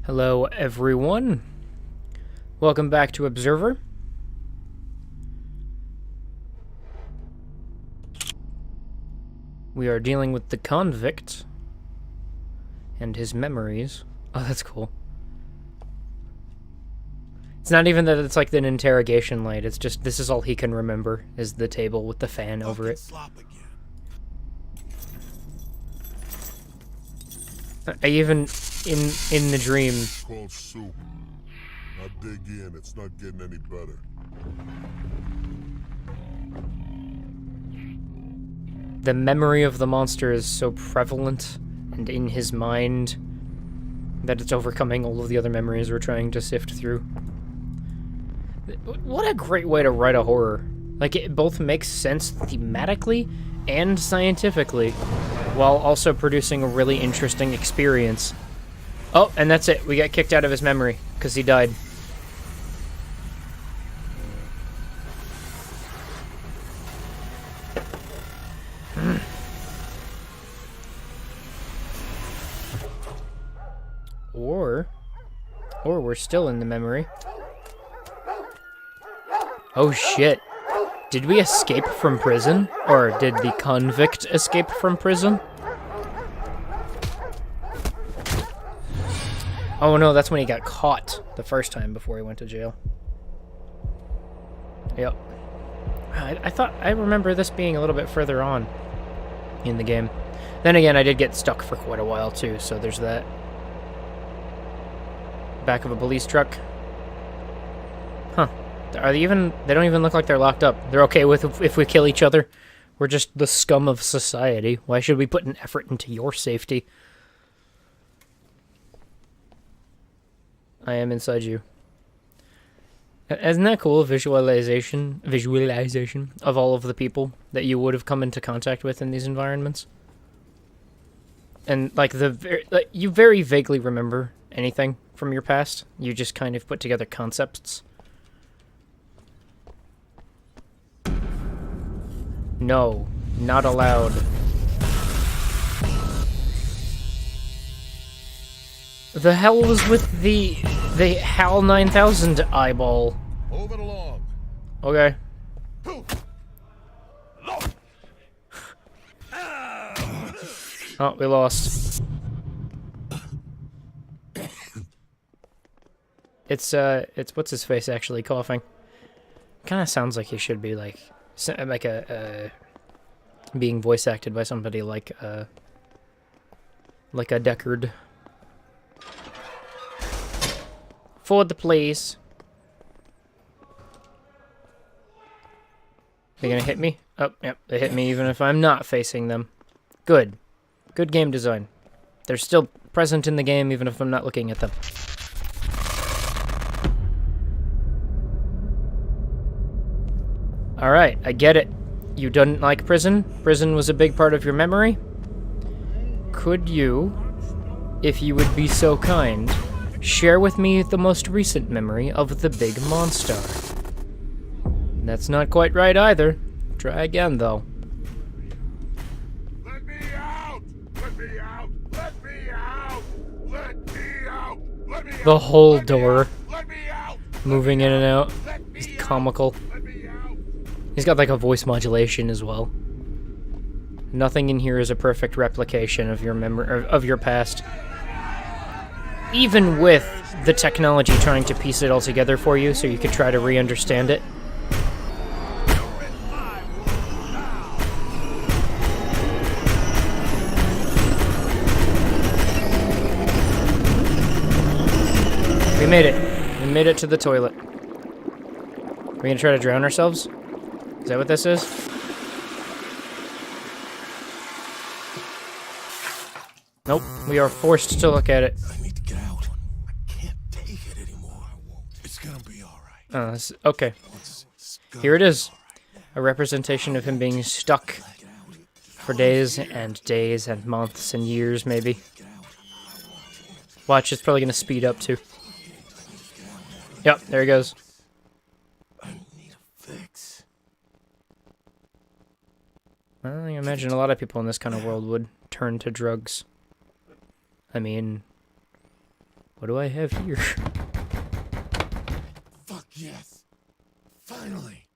Hello, everyone. Welcome back to Observer. We are dealing with the convict and his memories. Oh, that's cool. It's not even that it's like an interrogation light. It's just this is all he can remember is the table with the fan over it. I even in the dream. It's called soup. Now dig in. It's not getting any better. The memory of the monster is so prevalent and in his mind that it's overcoming all of the other memories we're trying to sift through. What a great way to write a horror. Like, it both makes sense thematically and scientifically, while also producing a really interesting experience. Oh, and that's it. We got kicked out of his memory, because he died. Or we're still in the memory. Oh shit. Did we escape from prison? Or did the convict escape from prison? Oh no, that's when he got caught the first time before he went to jail. Yep. I remember this being a little bit further on in the game. Then again, I did get stuck for quite a while too, so there's that. Back of a police truck. Huh. Are they even... They don't even look like they're locked up. They're okay with if we kill each other. We're just the scum of society. Why should we put an effort into your safety? I am inside you. Isn't that cool? Visualization of all of the people that you would have come into contact with in these environments. And like you very vaguely remember anything from your past. You just kind of put together concepts. No, not allowed. The hell was with the HAL 9000 eyeball? Move it along. Okay. Oh, we lost. It's what's his face actually coughing. Kind of sounds like he should be like being voice acted by somebody like a Deckard. Forward, please. They gonna hit me? Oh, yep, they hit me even if I'm not facing them. Good. Good game design. They're still present in the game even if I'm not looking at them. Alright, I get it. You didn't like prison? Prison was a big part of your memory? Could you, if you would be so kind, share with me the most recent memory of the big monster? That's not quite right either. Try again, though. Let me out! Let me out! Let me out! Let me out! Let me out! The whole door Let me out! moving in and out. Let me It's out! comical. Let me out! He's got like a voice modulation as well. Nothing in here is a perfect replication of your memory of your past. Even with the technology trying to piece it all together for you so you could try to re-understand it. We made it. We made it to the toilet. We're gonna try to drown ourselves? Is that what this is? Nope. We are forced to look at it. I need to get out. I can't take it anymore. I won't. It's gonna be alright. Okay. Here it is. A representation of him being stuck for days and months and years, maybe. Watch, it's probably gonna speed up too. Yep, there he goes. I need a fix. Well, I imagine a lot of people in this kind of world would turn to drugs. I mean, What do I have here? Fuck yes. Finally.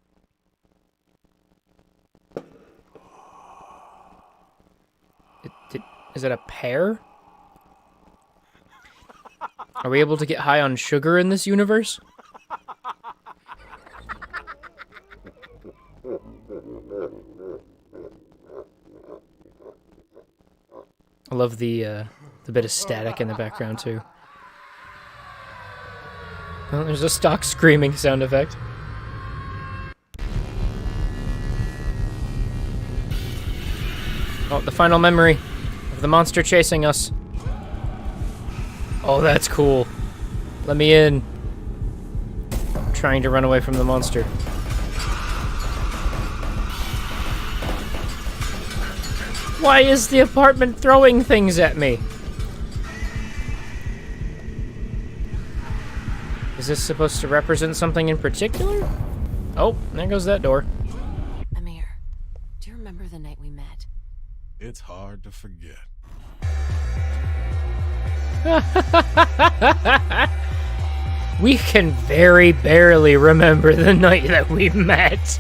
Is it a pear? Are we able to get high on sugar in this universe? I love the bit of static in the background too. Oh, there's a stock screaming sound effect. Oh, the final memory of the monster chasing us. Oh, that's cool. Let me in. I'm trying to run away from the monster. Why is the apartment throwing things at me? Is this supposed to represent something in particular? Oh, there goes that door. Amir, do you remember the night we met? It's hard to forget. We can very barely remember the night that we met.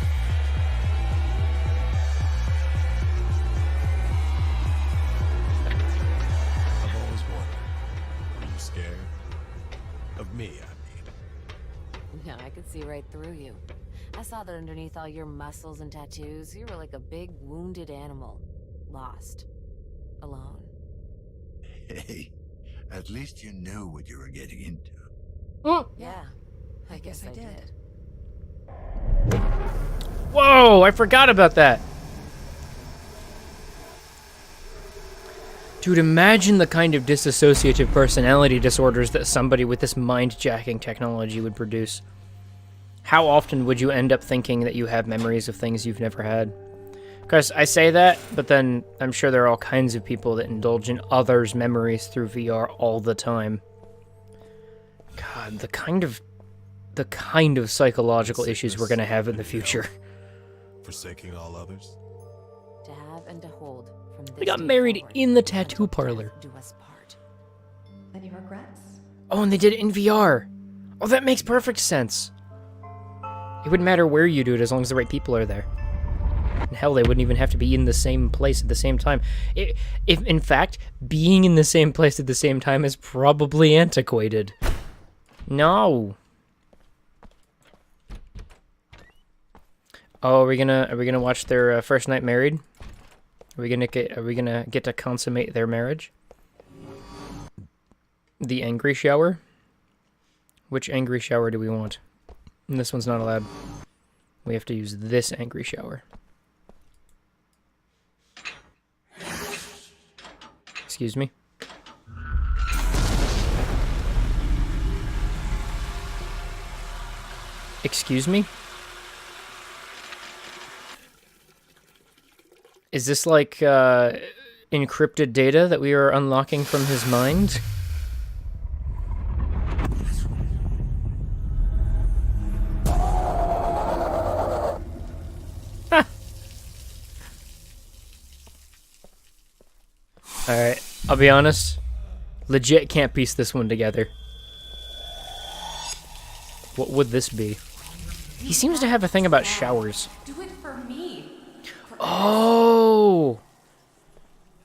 I've always wondered. Were you scared? Of me, I mean. Yeah, I could see right through you. I saw that underneath all your muscles and tattoos, you were like a big wounded animal. Lost. Alone. Hey, at least you knew what you were getting into. Yeah, I guess I did. Whoa, I forgot about that. Dude, imagine the kind of dissociative personality disorders that somebody with this mind-jacking technology would produce. How often would you end up thinking that you have memories of things you've never had? Because I say that, but then I'm sure there are all kinds of people that indulge in others' memories through VR all the time. God, the kind of psychological issues we're gonna have in the future. Forsaking all others? To have and to hold from this We got day married forward, in the until tattoo parlor. death do us part. Any regrets? Oh, and they did it in VR. Oh, that makes perfect sense. It wouldn't matter where you do it as long as the right people are there. And hell, they wouldn't even have to be in the same place at the same time. If in fact, being in the same place at the same time is probably antiquated. No. Oh, are we gonna watch their first night married? Are we gonna get to consummate their marriage? The angry shower? Which angry shower do we want? And this one's not allowed. We have to use this angry shower. Excuse me. Excuse me? Is this like encrypted data that we are unlocking from his mind? Alright, I'll be honest. Legit can't piece this one together. What would this be? He seems to have a thing about showers. Do it for me. Oh!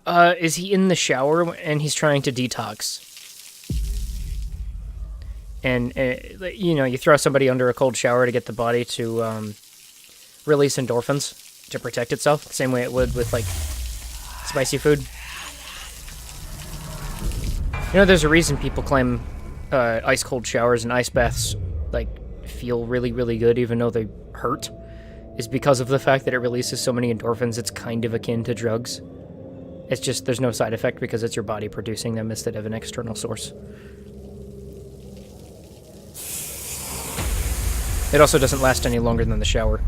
Is he in the shower and he's trying to detox? And, you know, you throw somebody under a cold shower to get the body to release endorphins to protect itself, the same way it would with, like, spicy food. You know, there's a reason people claim ice-cold showers and ice baths, like, feel really, really good even though they hurt, is because of the fact that it releases so many endorphins. It's kind of akin to drugs. It's just there's no side effect because it's your body producing them instead of an external source. It also doesn't last any longer than the shower,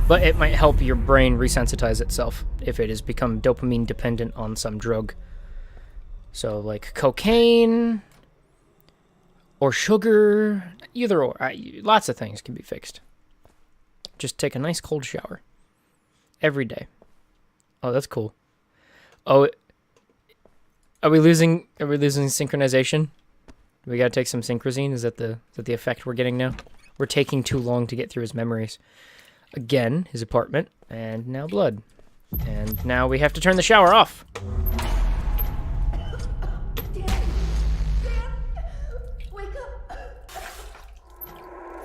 but it might help your brain resensitize itself if it has become dopamine dependent on some drug. So, like cocaine or sugar, either or. Lots of things can be fixed. Just take a nice cold shower every day. Oh, that's cool. Oh, are we losing synchronization? Do we gotta take some synchrosine? Is that the effect we're getting now? We're taking too long to get through his memories. Again, his apartment, and now blood. And now we have to turn the shower off. Dan! Wake up!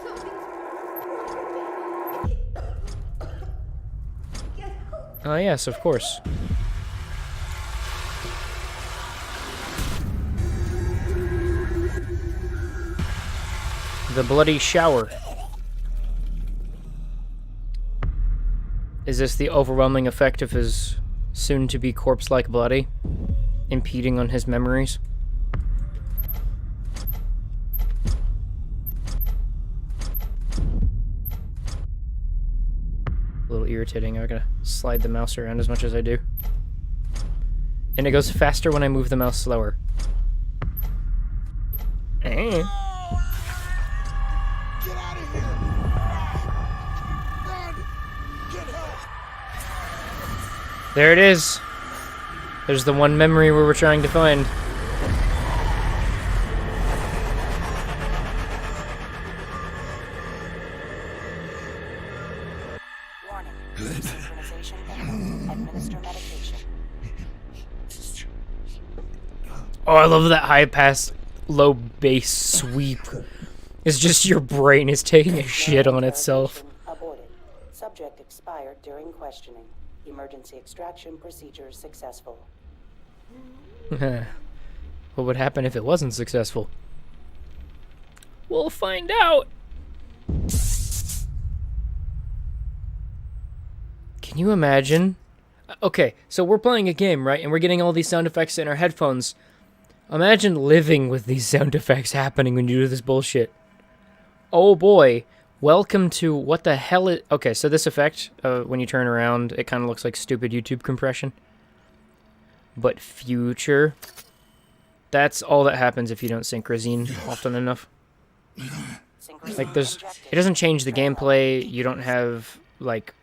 Something's wrong. Get help. Oh yes, of course. The bloody shower. Is this the overwhelming effect of his soon-to-be corpse-like body, impeding on his memories? A little irritating. I gotta slide the mouse around as much as I do. And it goes faster when I move the mouse slower. Eh. Get out of here! Run! Get help! There it is. There's the one memory we were trying to find. Warning. Synchronization error. Administer medication. Oh, I love that high pass, low bass sweep. It's just your brain is taking a shit on itself. Aborted. Subject expired during questioning. Emergency extraction procedure successful. What would happen if it wasn't successful? We'll find out. Can you imagine? Okay, so we're playing a game, right? And we're getting all these sound effects in our headphones. Imagine living with these sound effects happening when you do this bullshit. Oh boy. Welcome to what the hell is... Okay, so this effect, when you turn around, it kind of looks like stupid YouTube compression. But future... That's all that happens if you don't synchrosine often enough. Like, there's... It doesn't change the gameplay. You don't have, like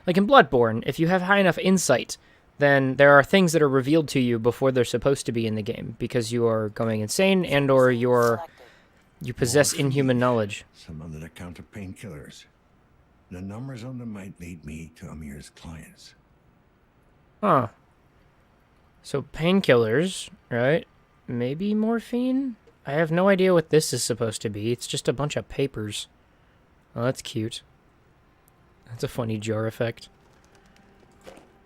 in Bloodborne, if you have high enough insight, then there are things that are revealed to you before they're supposed to be in the game, because you are going insane and or you possess inhuman knowledge. Some of the counter painkillers. The numbers on them might lead me to Amir's clients. Huh. So painkillers, right? Maybe morphine? I have no idea what this is supposed to be. It's just a bunch of papers. Oh, that's cute. That's a funny jar effect.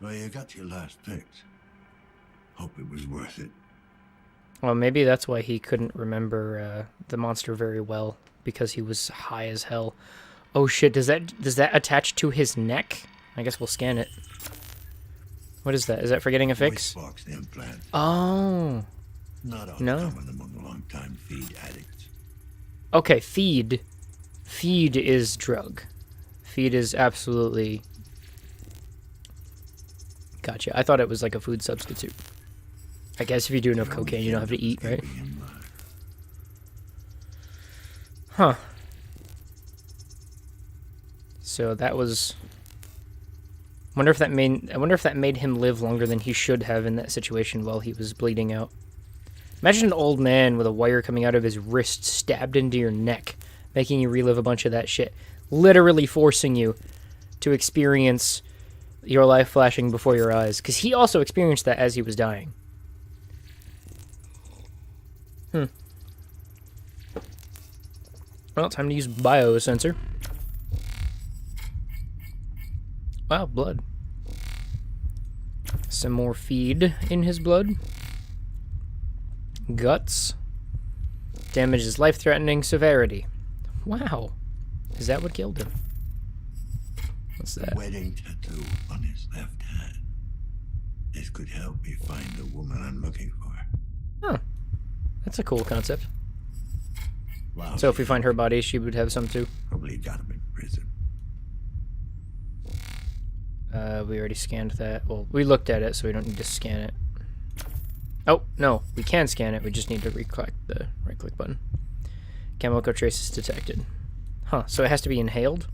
Well, you got your last fix. Hope it was worth it. Well, maybe that's why he couldn't remember the monster very well, because he was high as hell. Oh shit, does that attach to his neck? I guess we'll scan it. What is that? Is that for getting a fix? Voice box implant. Oh. Not No. uncommon among long-time feed addicts. Okay, feed. Feed is drug. Feed is absolutely... Gotcha. I thought it was like a food substitute. I guess if you do enough cocaine, you don't have to eat, right? Huh. So that was... I wonder if that made him live longer than he should have in that situation while he was bleeding out. Imagine an old man with a wire coming out of his wrist stabbed into your neck, making you relive a bunch of that shit. Literally forcing you to experience your life flashing before your eyes. Because he also experienced that as he was dying. Well, time to use biosensor. Wow, blood. Some more feed in his blood. Guts. Damage is life-threatening severity. Wow. Is that what killed him? What's that? Wedding tattoo on his left hand. This could help me find the woman I'm looking for. Huh. That's a cool concept. Wow. So if we find her body, she would have some too. Probably got him in prison. We already scanned that. Well, we looked at it, so we don't need to scan it. Oh, no. We can scan it. We just need to right-click the right-click button. Chemical traces detected. Huh, so it has to be inhaled?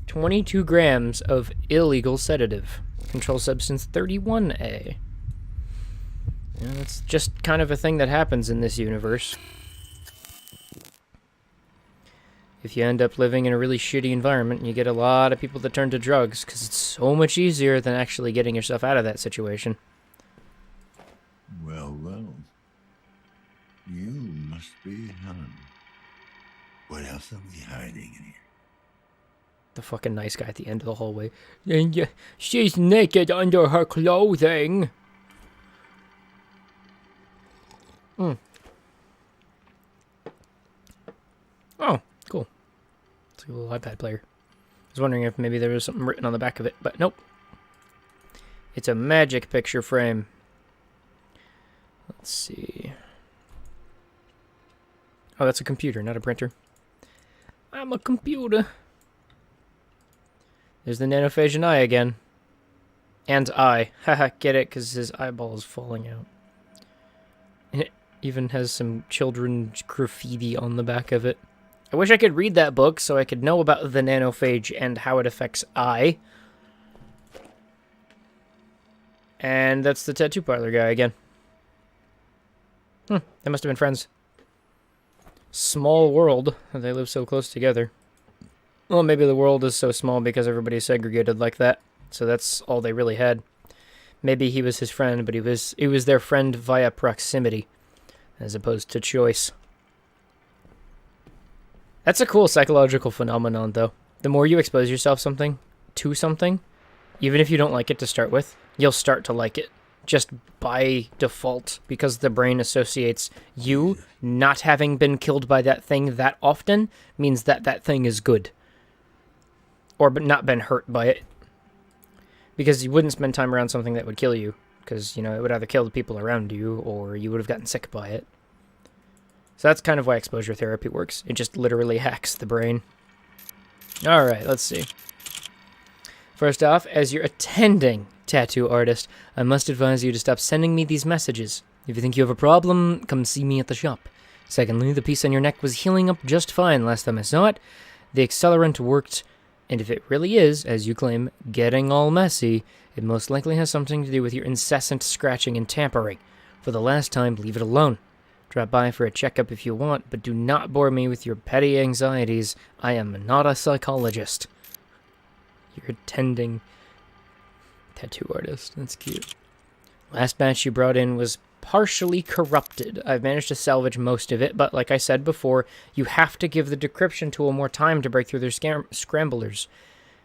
22 grams of illegal sedative. Control substance 31A. Yeah, that's just kind of a thing that happens in this universe. If you end up living in a really shitty environment, you get a lot of people that turn to drugs, because it's so much easier than actually getting yourself out of that situation. Well, well. You must be Helen. What else are we hiding in here? The fucking nice guy at the end of the hallway. And she's naked under her clothing. Oh, cool. It's like a little iPad player. I was wondering if maybe there was something written on the back of it, but nope. It's a magic picture frame. Let's see. Oh, that's a computer, not a printer. I'm a computer. There's the Nanophage and eye again. And eye. Haha, get it? Because his eyeball is falling out. And it even has some children's graffiti on the back of it. I wish I could read that book so I could know about the Nanophage and how it affects eye. And that's the tattoo parlor guy again. They must have been friends. Small world. They live so close together. Well, maybe the world is so small because everybody's segregated like that. So that's all they really had. Maybe he was his friend, but he was their friend via proximity, as opposed to choice. That's a cool psychological phenomenon, though. The more you expose yourself to something, even if you don't like it to start with, you'll start to like it. Just by default, because the brain associates you not having been killed by that thing that often means that that thing is good. Or but not been hurt by it. Because you wouldn't spend time around something that would kill you. Because, you know, it would either kill the people around you, or you would have gotten sick by it. So that's kind of why exposure therapy works. It just literally hacks the brain. Alright, let's see. First off, as your attending tattoo artist, I must advise you to stop sending me these messages. If you think you have a problem, come see me at the shop. Secondly, the piece on your neck was healing up just fine last time I saw it. The accelerant worked, and if it really is, as you claim, getting all messy, it most likely has something to do with your incessant scratching and tampering. For the last time, leave it alone. Drop by for a checkup if you want, but do not bore me with your petty anxieties. I am not a psychologist. Your attending tattoo artist. That's cute. Last batch you brought in was partially corrupted. I've managed to salvage most of it, but like I said before, you have to give the decryption tool more time to break through their scramblers.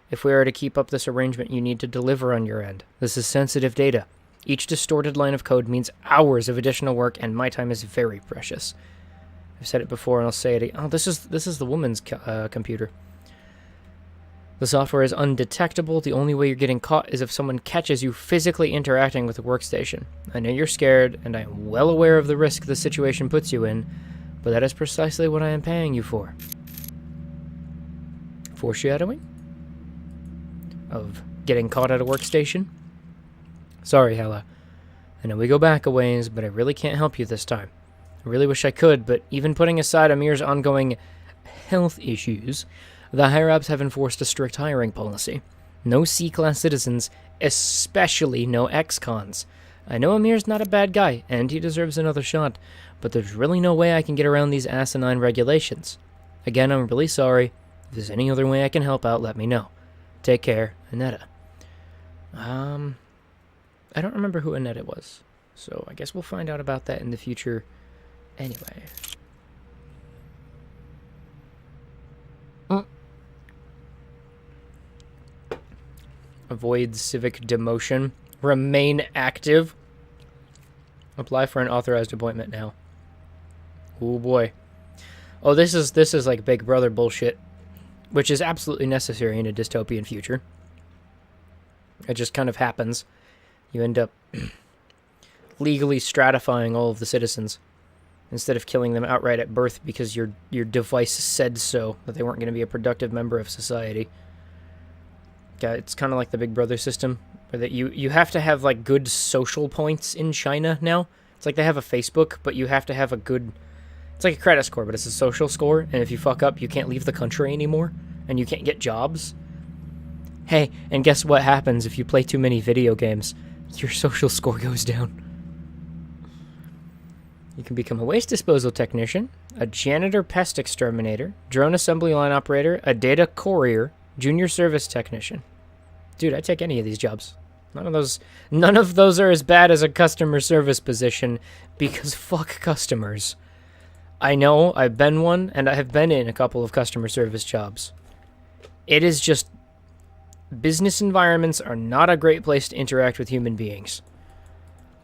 If we are to keep up this arrangement, you need to deliver on your end. This is sensitive data. Each distorted line of code means hours of additional work, and my time is very precious. I've said it before, and I'll say it again. Oh, this is the woman's computer. The software is undetectable. The only way you're getting caught is if someone catches you physically interacting with the workstation. I know you're scared, and I am well aware of the risk the situation puts you in, but that is precisely what I am paying you for. Foreshadowing? Of getting caught at a workstation? Sorry, Hella. I know we go back a ways, but I really can't help you this time. I really wish I could, but even putting aside Amir's ongoing health issues, the higher-ups have enforced a strict hiring policy. No C-class citizens, especially no ex-cons. I know Amir's not a bad guy, and he deserves another shot, but there's really no way I can get around these asinine regulations. Again, I'm really sorry. If there's any other way I can help out, let me know. Take care, Anetta. I don't remember who Annette was, so I guess we'll find out about that in the future anyway. Avoid civic demotion. Remain active. Apply for an authorized appointment now. Oh boy. Oh, this is like Big Brother bullshit, which is absolutely necessary in a dystopian future. It just kind of happens. You end up legally stratifying all of the citizens instead of killing them outright at birth because your device said so, that they weren't going to be a productive member of society. Yeah, it's kind of like the Big Brother system, where that you have to have like good social points in China now. It's like they have a Facebook, but you have to have a good... It's like a credit score, but it's a social score, and if you fuck up, you can't leave the country anymore, and you can't get jobs. Hey, and guess what happens if you play too many video games? Your social score goes down. You can become a waste disposal technician, a janitor pest exterminator, drone assembly line operator, a data courier, junior service technician. Dude, I'd take any of these jobs. None of those are as bad as a customer service position, because fuck customers. I know, I've been one, and I have been in a couple of customer service jobs. It is just... business environments are not a great place to interact with human beings.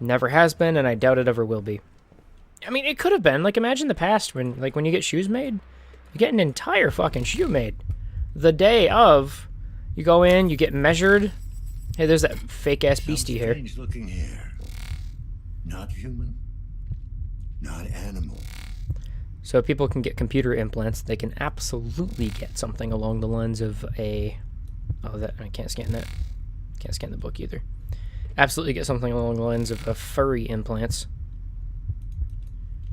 Never has been, and I doubt it ever will be. I mean, it could have been. Like, imagine the past when you get shoes made. You get an entire fucking shoe made. The day of, you go in, you get measured. Hey, there's that fake-ass beastie hair. Strange looking hair. Not human. Not animal. So people can get computer implants. They can absolutely get something along the lines of a... Oh, that I can't scan that. Can't scan the book either. Absolutely get something along the lines of a furry implants.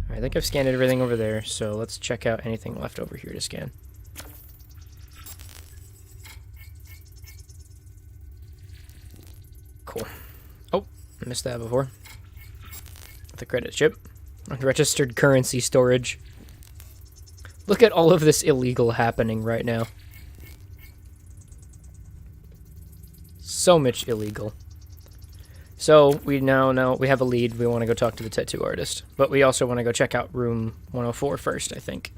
Alright, I think I've scanned everything over there, so let's check out anything left over here to scan. Cool. Oh, I missed that before. The credit chip. Unregistered currency storage. Look at all of this illegal happening right now. So much illegal. So, we now know we have a lead. We want to go talk to the tattoo artist. But we also want to go check out room 104 first, I think.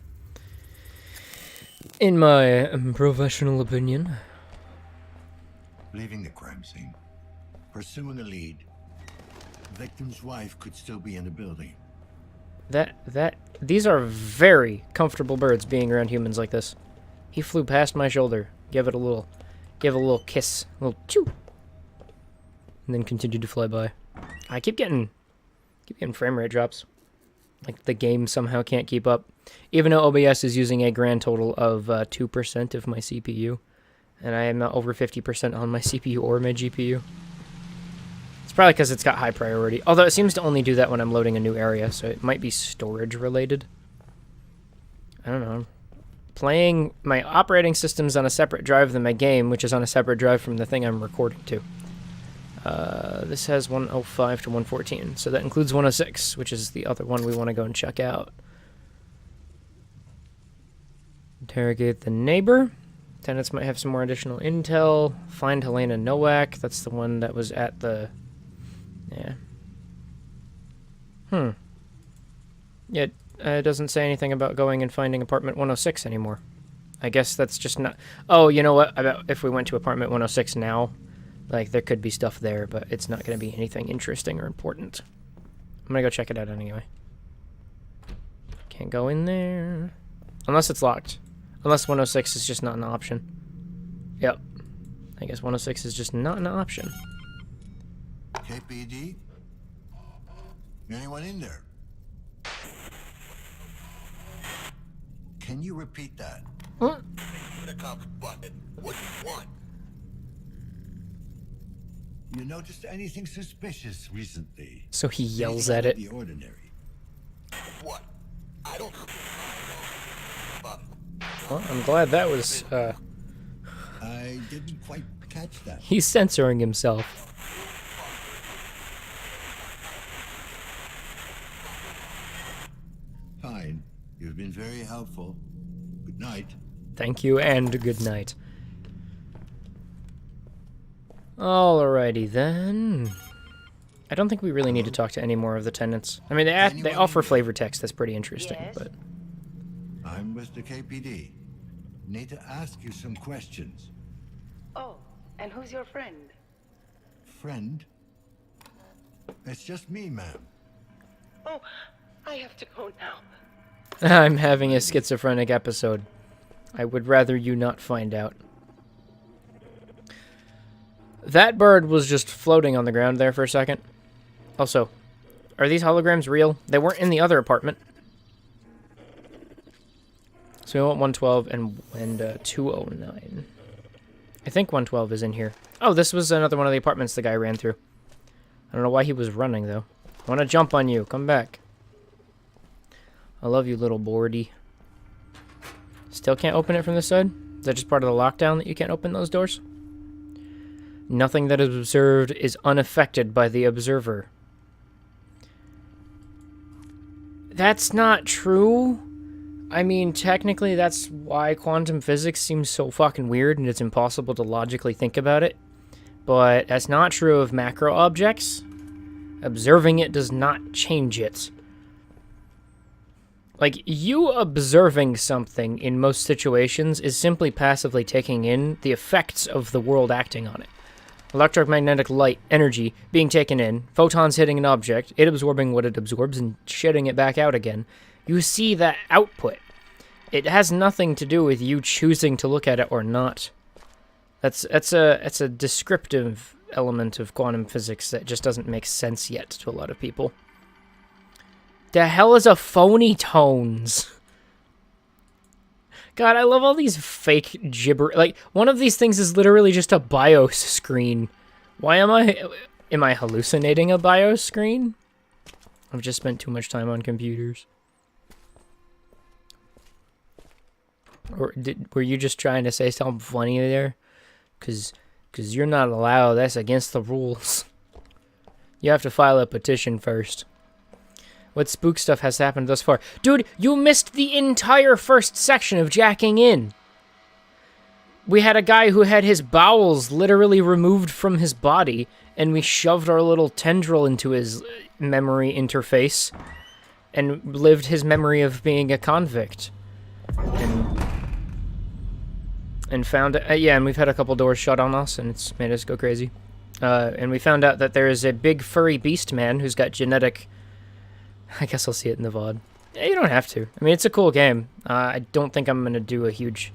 In my professional opinion. Leaving the crime scene. Pursuing a lead. The victim's wife could still be in the building. These are very comfortable birds being around humans like this. He flew past my shoulder. Give it a little kiss. A little chew. And then continued to fly by. I keep getting frame rate drops. Like the game somehow can't keep up. Even though OBS is using a grand total of 2% of my CPU. And I am not over 50% on my CPU or my GPU. It's probably because it's got high priority. Although it seems to only do that when I'm loading a new area, so it might be storage related. I don't know. Playing my operating system's on a separate drive than my game, which is on a separate drive from the thing I'm recording to. This has 105 to 114, so that includes 106, which is the other one we want to go and check out. Interrogate the neighbor. Tenants might have some more additional intel. Find Helena Nowak. That's the one that was at the... Yeah. Yeah, it doesn't say anything about going and finding apartment 106 anymore. I guess that's just not... Oh, you know what? I bet if we went to apartment 106 now, like, there could be stuff there, but it's not going to be anything interesting or important. I'm going to go check it out anyway. Can't go in there. Unless it's locked. Unless 106 is just not an option. Yep. I guess 106 is just not an option. KPD? Anyone in there? Can you repeat that? What? The cop's button. What do you want? You noticed anything suspicious recently? So he yells Anything at out it. of the ordinary. What? I don't. Well, I'm glad that was, I didn't quite catch that. he's censoring himself. Fine. You've been very helpful. Good night. Thank you and good night. Alrighty then. I don't think we really need to talk to any more of the tenants. I mean, they offer flavor text that's pretty interesting, Yes? but... I'm with the KPD. Need to ask you some questions. Oh, and who's your friend? Friend? It's just me, ma'am. Oh, I have to go now. I'm having a schizophrenic episode. I would rather you not find out. That bird was just floating on the ground there for a second. Also, are these holograms real? They weren't in the other apartment. So we want 112 and 209. I think 112 is in here. Oh, this was another one of the apartments the guy ran through. I don't know why he was running, though. I want to jump on you. Come back. I love you, little boardy. Still can't open it from this side? Is that just part of the lockdown that you can't open those doors? Nothing that is observed is unaffected by the observer. That's not true. I mean, technically, that's why quantum physics seems so fucking weird and it's impossible to logically think about it. But that's not true of macro objects. Observing it does not change it. Like, you observing something in most situations is simply passively taking in the effects of the world acting on it. Electromagnetic light, energy, being taken in, photons hitting an object, it absorbing what it absorbs and shedding it back out again. You see that output. It has nothing to do with you choosing to look at it or not. That's a descriptive element of quantum physics that just doesn't make sense yet to a lot of people. The hell is a phony tones? God, I love all these fake gibber. Like, one of these things is literally just a BIOS screen. Why am I hallucinating a BIOS screen? I've just spent too much time on computers. Or were you just trying to say something funny there? Cause you're not allowed. That's against the rules. You have to file a petition first. What spook stuff has happened thus far? Dude, you missed the entire first section of Jacking In. We had a guy who had his bowels literally removed from his body, and we shoved our little tendril into his memory interface and lived his memory of being a convict. And found... yeah, and we've had a couple doors shut on us, and it's made us go crazy. And we found out that there is a big furry beast man who's got genetic... I guess I'll see it in the VOD. Yeah, you don't have to. I mean, it's a cool game. I don't think I'm going to do a huge...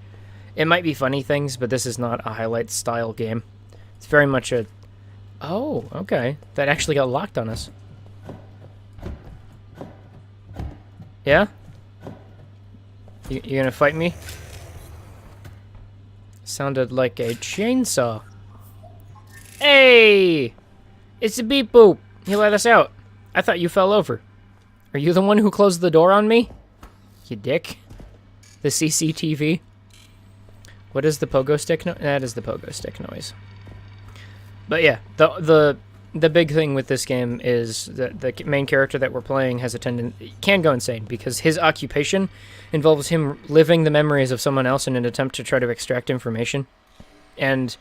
It might be funny things, but this is not a highlight style game. It's very much a... Oh, okay. That actually got locked on us. Yeah? You gonna fight me? Sounded like a chainsaw. Hey! It's a beep boop. He let us out. I thought you fell over. Are you the one who closed the door on me? You dick. The CCTV. What is the pogo stick noise? That is the pogo stick noise. But yeah, the big thing with this game is that the main character that we're playing has a can go insane because his occupation involves him living the memories of someone else in an attempt to try to extract information. And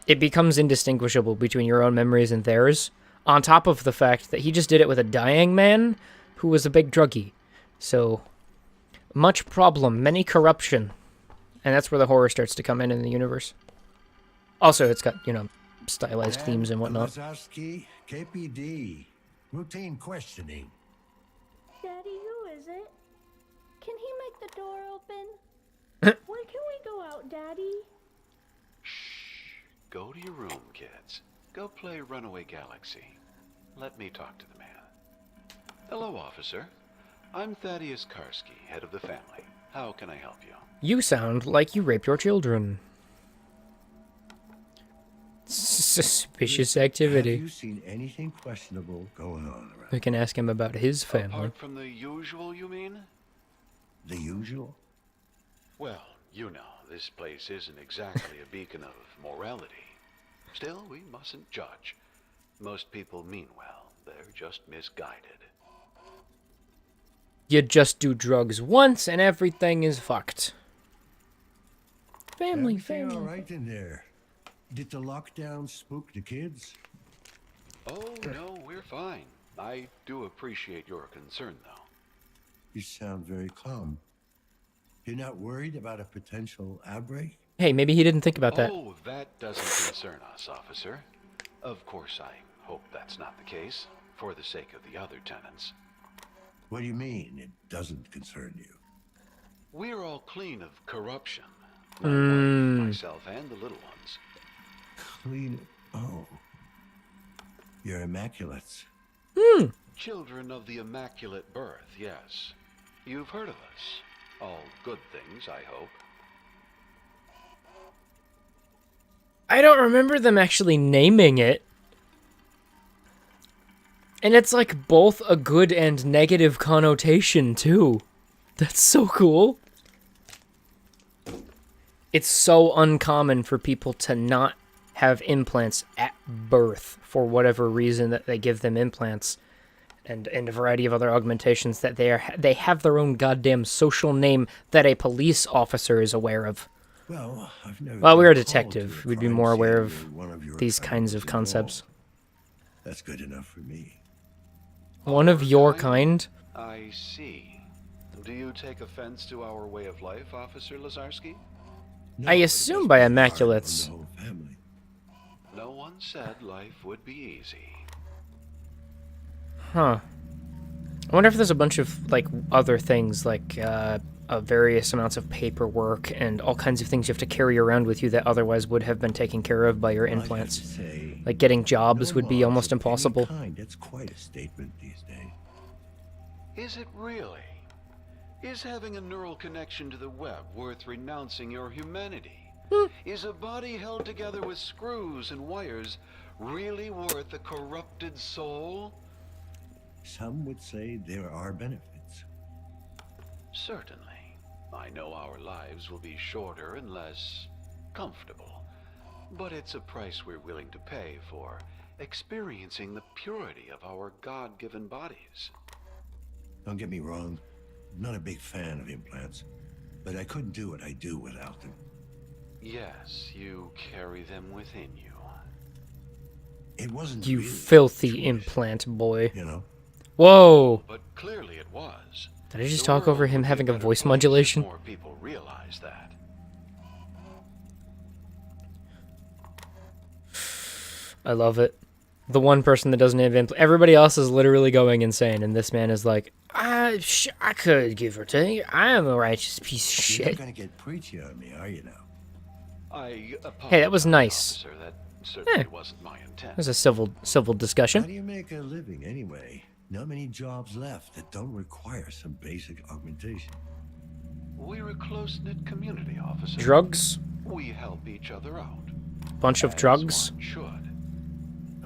it becomes indistinguishable between your own memories and theirs, on top of the fact that he just did it with a dying man who was a big druggie. So, much problem, many corruption. And that's where the horror starts to come in the universe. Also, it's got, you know, stylized themes and whatnot. Lazarski, KPD. Routine questioning. Daddy, who is it? Can he make the door open? When can we go out, Daddy? Go to your room, kids. Go play Runaway Galaxy. Let me talk to the man. Hello, officer. I'm Thaddeus Karski, head of the family. How can I help you? You sound like you raped your children. Suspicious activity. Have you seen anything questionable going on around? We can ask him about his family. Apart from the usual, you mean? The usual? Well, you know, this place isn't exactly a beacon of morality. Still, we mustn't judge. Most people mean well. They're just misguided. You just do drugs once and everything is fucked. Family, Everything family. all right in there? Did the lockdown spook the kids? Oh, no, we're fine. I do appreciate your concern, though. You sound very calm. You're not worried about a potential outbreak? Hey, maybe he didn't think about that. Oh, that doesn't concern us, officer. Of course, I hope that's not the case, for the sake of the other tenants. What do you mean it doesn't concern you? We're all clean of corruption. My wife, myself, and the little ones. Clean. Oh. You're immaculates. Children of the Immaculate Birth, yes. You've heard of us. All good things, I hope. I don't remember them actually naming it. And it's like both a good and negative connotation, too. That's so cool. It's so uncommon for people to not have implants at birth for whatever reason that they give them implants. and a variety of other augmentations that they have their own goddamn social name that a police officer is aware of. Well, I've never Well, we're a been called detective. to We'd be crime more aware scene of where one your these kind kinds was of concepts. involved. That's good enough for me. One of your kind? I see. Do you take offense to our way of life, Officer Lazarski? No, I it assume must by be hard on immaculates. the whole family. No one said life would be easy. Huh. I wonder if there's a bunch of, like, other things, like, various amounts of paperwork and all kinds of things you have to carry around with you that otherwise would have been taken care of by your Well, I'd have to implants. say, Like, getting jobs no would be laws almost of any impossible. kind. That's quite a statement these days. Is it really? Is having a neural connection to the web worth renouncing your humanity? Is a body held together with screws and wires really worth a corrupted soul? Some would say there are benefits. Certainly. I know our lives will be shorter and less comfortable, but it's a price we're willing to pay for experiencing the purity of our God-given bodies. Don't get me wrong, I'm not a big fan of implants, but I couldn't do what I do without them. Yes, you carry them within you. It wasn't You really filthy a choice, implant boy. You know? Whoa! But clearly it was. Did I just The talk over world him would be having a better voice place if modulation? More people realize that. I love it. The one person that doesn't have implant. Everybody else is literally going insane, and this man is like, I could give or take. I am a righteous piece of You're not shit. gonna get preachy on me, are you now? I apologize, Hey, that was nice. officer. That certainly Eh. wasn't my intent. It was a civil How discussion. do you make a living anyway? Not many jobs left that don't require some basic augmentation. We're a close-knit community, officer. Drugs? We help each other out. Bunch of as drugs? one should.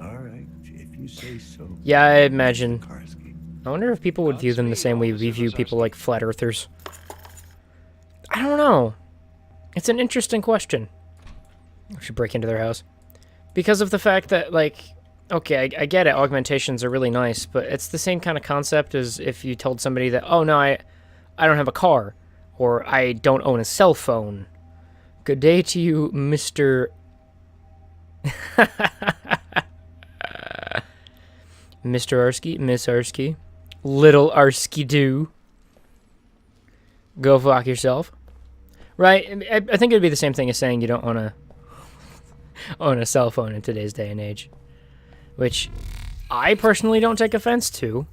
All right, if you say so. Yeah, I imagine. Karski. I wonder if people would view them the Godspeed, same way we Officer view people Lazarski. like flat earthers. I don't know. It's an interesting question. We should break into their house. Because of the fact that, like, okay, I get it, augmentations are really nice, but it's the same kind of concept as if you told somebody that, oh no, I don't have a car, or I don't own a cell phone. Good day to you, Mr. Mr. Arsky, Miss Arsky, Little Arsky-doo. Go fuck yourself. Right? I think it would be the same thing as saying you don't want to own a cell phone in today's day and age. Which I personally don't take offense to.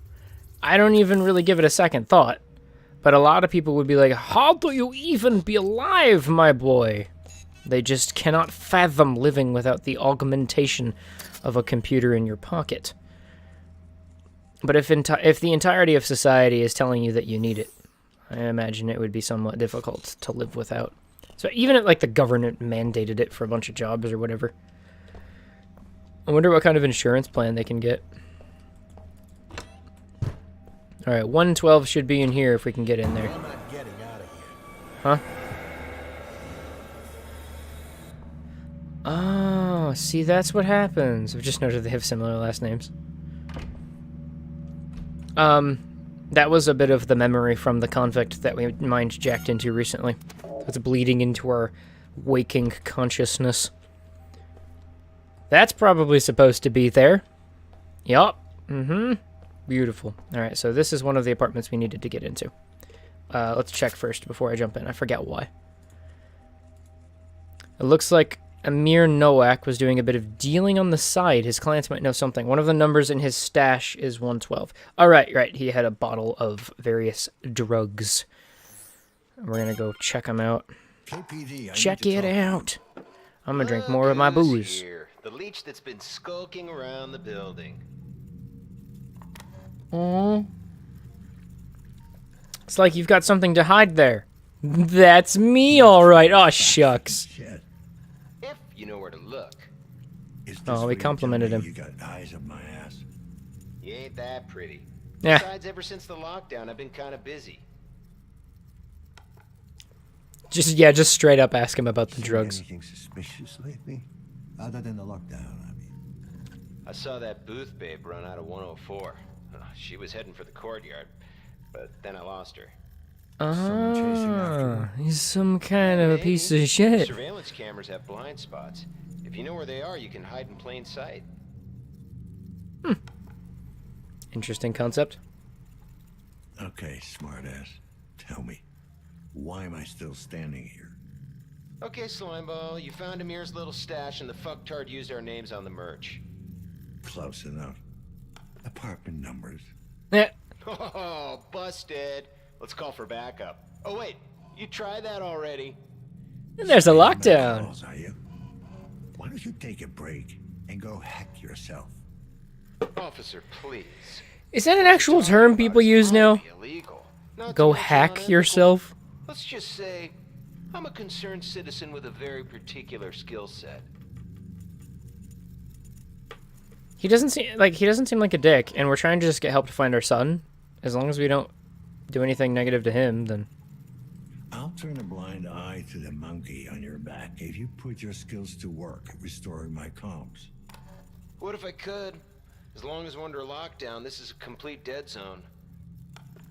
I don't even really give it a second thought. But a lot of people would be like, how do you even be alive, my boy? They just cannot fathom living without the augmentation of a computer in your pocket. But if the entirety of society is telling you that you need it, I imagine it would be somewhat difficult to live without. So even if, like, the government mandated it for a bunch of jobs or whatever. I wonder what kind of insurance plan they can get. Alright, 112 should be in here if we can get in there. I'm not getting out of here. Huh? Oh, see, that's what happens. I've just noted they have similar last names. That was a bit of the memory from the convict that we mind jacked into recently. It's bleeding into our waking consciousness. That's probably supposed to be there. Yup. Mm-hmm. Beautiful. Alright, so this is one of the apartments we needed to get into. Let's check first before I jump in. I forget why. It looks like Amir Nowak was doing a bit of dealing on the side. His clients might know something. One of the numbers in his stash is 112. All right, right. He had a bottle of various drugs. We're going to go check him out. KPD, I Check need to it talk. out. I'm going to drink more of my Look who's booze. here. The leech that's been skulking around the building. Aww. It's like you've got something to hide there. That's me, all right. Oh, shucks. Shit. If you know where to look. Is this Oh, we where you complimented tell me him. You got eyes up my ass. You ain't that pretty. Yeah. Besides, ever since the lockdown, I've been kind of busy. Just straight up ask him about the Seen drugs. Anything suspicious lately? Other than the lockdown, I mean. I saw that booth babe run out of 104. She was heading for the courtyard, but then I lost her. Someone chasing after Oh, he's some kind of a piece of Maybe. shit. Surveillance cameras have blind spots. If you know where they are, you can hide in plain sight. Interesting concept. Okay, smartass. Tell me, why am I still standing here? Okay, Slimeball, you found Amir's little stash and the fucktard used our names on the merch. Close enough. Apartment numbers. Yeah. Oh, busted. Let's call for backup. Oh, wait. You tried that already? There's a lockdown. Calls, are you? Why don't you take a break and go hack yourself? Officer, please. Is that an actual term people use now? Illegal. Not Go to mention hack unethical. yourself? Let's just say I'm a concerned citizen with a very particular skill set. He doesn't seem like a dick, and we're trying to just get help to find our son. As long as we don't do anything negative to him, then I'll turn a blind eye to the monkey on your back if you put your skills to work at restoring my comms. What if I could? As long as we're under lockdown, this is a complete dead zone.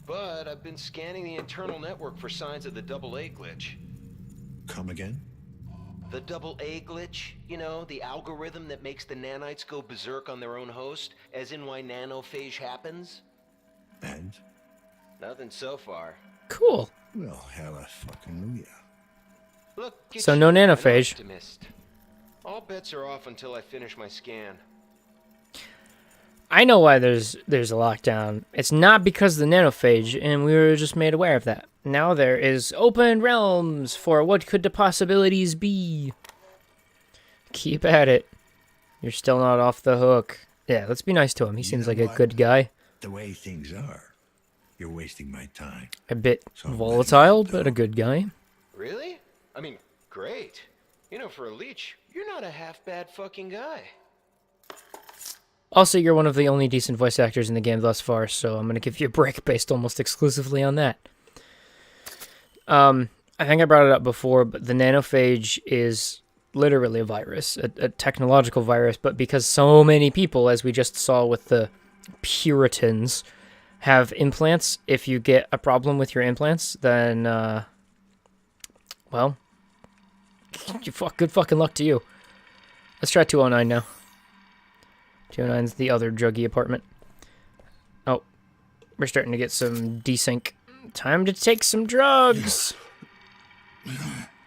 But I've been scanning the internal network for signs of the double-A glitch. Come again? The double-A glitch? You know, the algorithm that makes the nanites go berserk on their own host, as in why nanophage happens? And? Nothing so far. cool. Well, hella fucking yeah. Look, get So you- no I'm an nanophage. optimist. All bets are off until I finish my scan. I know why there's a lockdown. It's not because of the nanophage, and we were just made aware of that. Now there is open realms for what could the possibilities be. Keep at it. You're still not off the hook. Yeah, let's be nice to him. He You seems know like a what? good guy. The way things are, you're wasting my time. A bit So I'm volatile, letting you but a go. good guy. Really? I mean, great. You know, for a leech, you're not a half-bad fucking guy. Also, you're one of the only decent voice actors in the game thus far, so I'm going to give you a break based almost exclusively on that. I think I brought it up before, but the nanophage is literally a virus, a technological virus, but because so many people, as we just saw with the Puritans, have implants, if you get a problem with your implants, then, well, good fucking luck to you. Let's try 209 now. 209's the other druggy apartment. Oh, we're starting to get some desync. Time to take some drugs.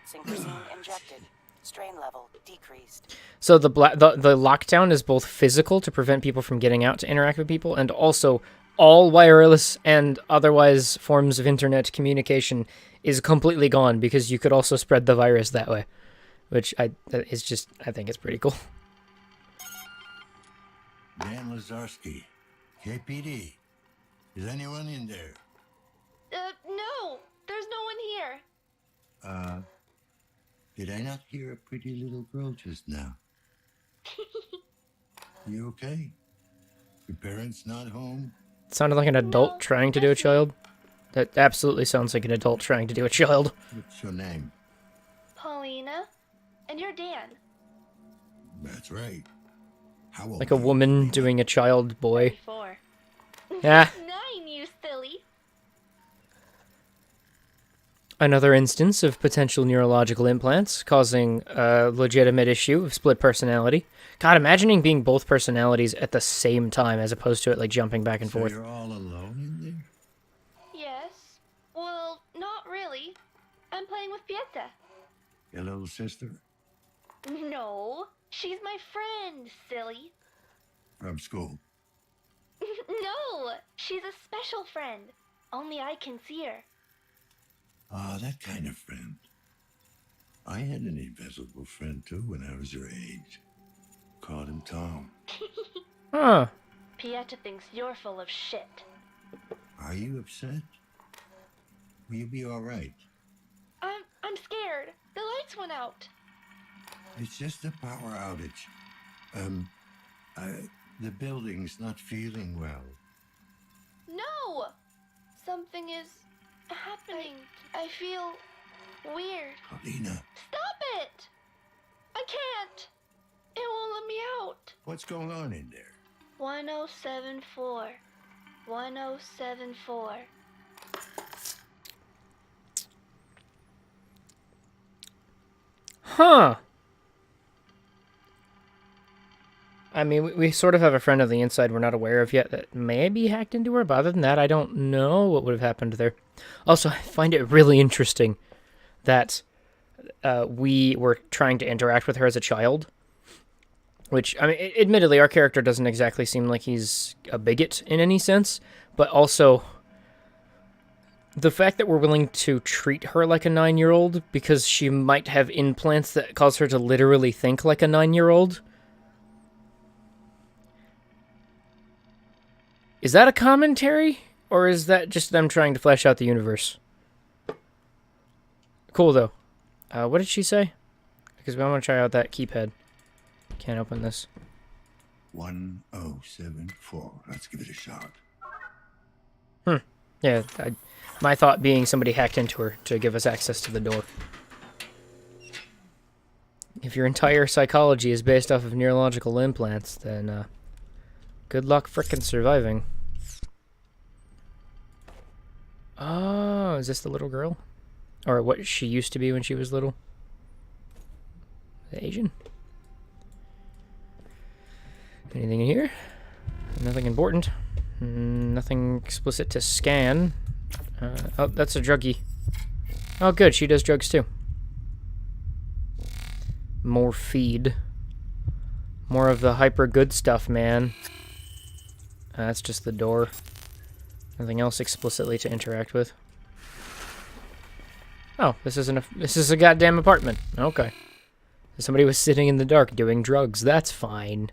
Synchrosine injected. Strain level decreased. So the lockdown is both physical to prevent people from getting out to interact with people, and also all wireless and otherwise forms of internet communication is completely gone because you could also spread the virus that way, which I think it's pretty cool. Dan Lazarski, KPD. Is anyone in there? No, there's no one here. Did I not hear a pretty little girl just now? You okay? Your parents not home? It sounded like an adult No, trying to do a that's- child. That absolutely sounds like an adult trying to do a child. What's your name? Paulina, and you're Dan. That's right. How old Like a are you, woman Paulina? doing a child boy. 4. Yeah. 9, you silly. Another instance of potential neurological implants causing a legitimate issue of split personality. God, imagining being both personalities at the same time as opposed to it like jumping back and So forth. you're all alone in there? Yes. Well, not really. I'm playing with Pieta. Your little sister? No, she's my friend, silly. From school? No, she's a special friend. Only I can see her. Ah, that kind of friend. I had an invisible friend too when I was your age. Called him Tom. Huh. Pieta thinks you're full of shit. Are you upset? Will you be all right? I'm scared. The lights went out. It's just a power outage. The building's not feeling well. No! Something is happening. I feel weird. Paulina, Stop it! I can't. It won't let me out. what's going on in there? 1074. 1074. Huh. I mean, we sort of have a friend on the inside we're not aware of yet that may be hacked into her, but other than that, I don't know what would have happened there. Also, I find it really interesting that we were trying to interact with her as a child. Which, I mean, admittedly, our character doesn't exactly seem like he's a bigot in any sense, but also the fact that we're willing to treat her like a 9-year-old because she might have implants that cause her to literally think like a 9-year-old. Is that a commentary? Or is that just them trying to flesh out the universe? Cool, though. What did she say? Because we want to try out that keypad. Can't open this. 1074. Let's give it a shot. Yeah, my thought being somebody hacked into her to give us access to the door. If your entire psychology is based off of neurological implants, then good luck frickin' surviving. Oh, is this the little girl? Or what she used to be when she was little? The Asian? Anything in here? Nothing important. Nothing explicit to scan. Oh, that's a druggie. Oh, good. She does drugs too. More feed. More of the hyper good stuff, man. That's just the door. Nothing else explicitly to interact with. Oh, this is a goddamn apartment. Okay. Somebody was sitting in the dark doing drugs. That's fine.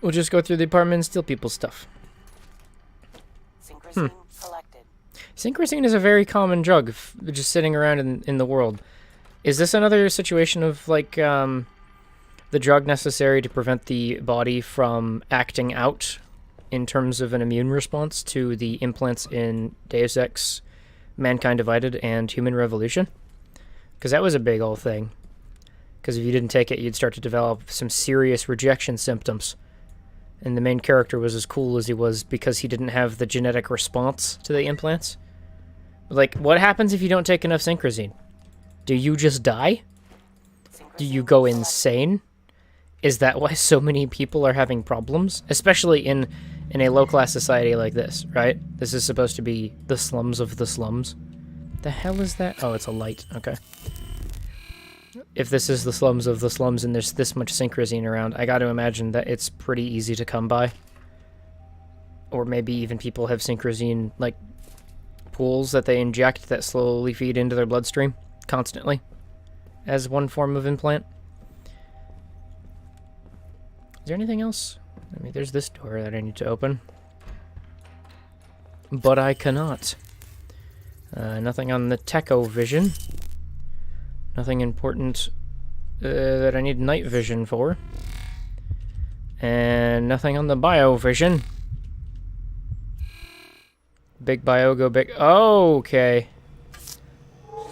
We'll just go through the apartment and steal people's stuff. Synchrosine collected. Synchrosine is a very common drug, just sitting around in the world. Is this another situation of, like, the drug necessary to prevent the body from acting out in terms of an immune response to the implants in Deus Ex, Mankind Divided, and Human Revolution? Because that was a big old thing. Because if you didn't take it, you'd start to develop some serious rejection symptoms. And the main character was as cool as he was because he didn't have the genetic response to the implants. Like, what happens if you don't take enough Synchrosine? Do you just die? Do you go insane? Is that why so many people are having problems? Especially in a low-class society like this, right? This is supposed to be the slums of the slums. The hell is that? Oh, it's a light. Okay. If this is the slums of the slums and there's this much Synchrosine around, I gotta imagine that it's pretty easy to come by. Or maybe even people have Synchrosine, like, pools that they inject that slowly feed into their bloodstream constantly as one form of implant. Is there anything else? I mean, there's this door that I need to open. But I cannot. Nothing on the Techo-Vision. Nothing important that I need night vision for. And nothing on the Bio-Vision. Big bio, go big. Oh, okay.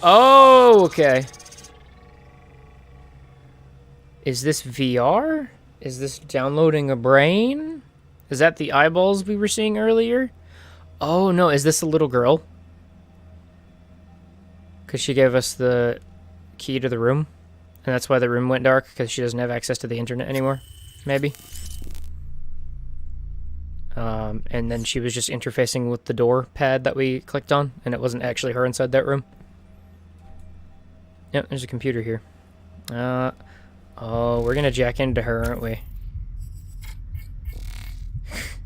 Oh, okay. Is this VR? Is this downloading a brain? Is that the eyeballs we were seeing earlier? Oh, no. Is this a little girl? Because she gave us the key to the room. And that's why the room went dark, because she doesn't have access to the internet anymore. Maybe. And then she was just interfacing with the door pad that we clicked on, and it wasn't actually her inside that room. Yep, there's a computer here. Oh, we're gonna jack into her, aren't we?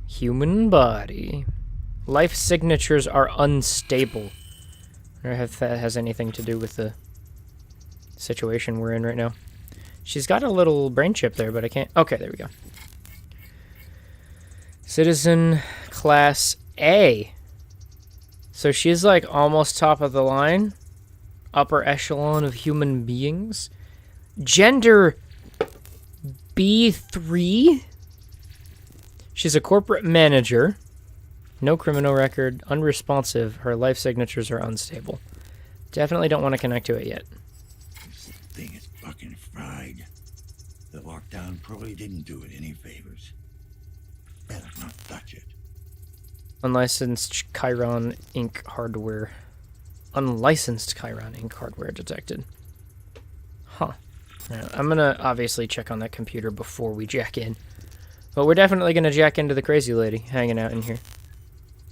Human body. Life signatures are unstable. I wonder if that has anything to do with the situation we're in right now. She's got a little brain chip there, but I can't... Okay, there we go. Citizen Class A. So she's like almost top of the line. Upper echelon of human beings. Gender B3. She's a corporate manager. No criminal record. Unresponsive. Her life signatures are unstable. Definitely don't want to connect to it yet. This thing is fucking fried. The lockdown probably didn't do it any favors. Unlicensed Chiron Inc. hardware. Unlicensed Chiron Inc. hardware detected. Huh. Now, I'm gonna obviously check on that computer before we jack in. But we're definitely gonna jack into the crazy lady hanging out in here.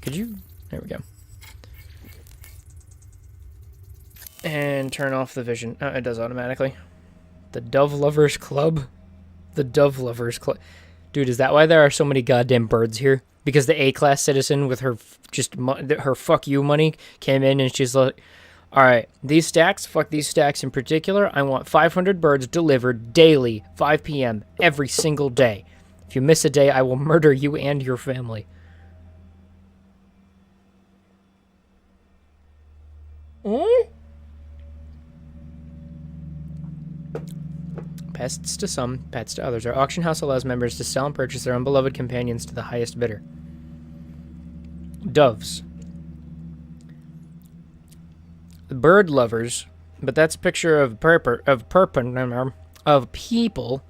Could you? There we go. And turn off the vision. Oh, it does automatically. The Dove Lovers Club? The Dove Lovers Club. Dude, is that why there are so many goddamn birds here? Because the A-class citizen with her her fuck you money came in and she's like, alright, these stacks, fuck these stacks in particular, I want 500 birds delivered daily, 5 p.m., every single day. If you miss a day, I will murder you and your family. Pests to some, pets to others. Our auction house allows members to sell and purchase their own beloved companions to the highest bidder. Doves. The bird lovers, but that's a picture of people.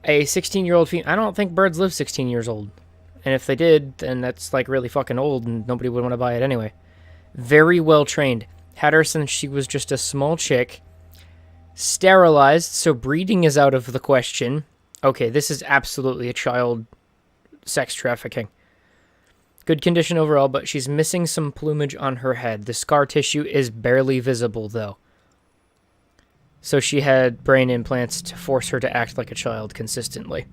A 16-year-old female. I don't think birds live 16 years old. And if they did, then that's like really fucking old and nobody would want to buy it anyway. Very well trained. Had her since she was just a small chick. Sterilized, so breeding is out of the question. Okay, this is absolutely a child sex trafficking. Good condition overall, but she's missing some plumage on her head. The scar tissue is barely visible, though. So she had brain implants to force her to act like a child consistently.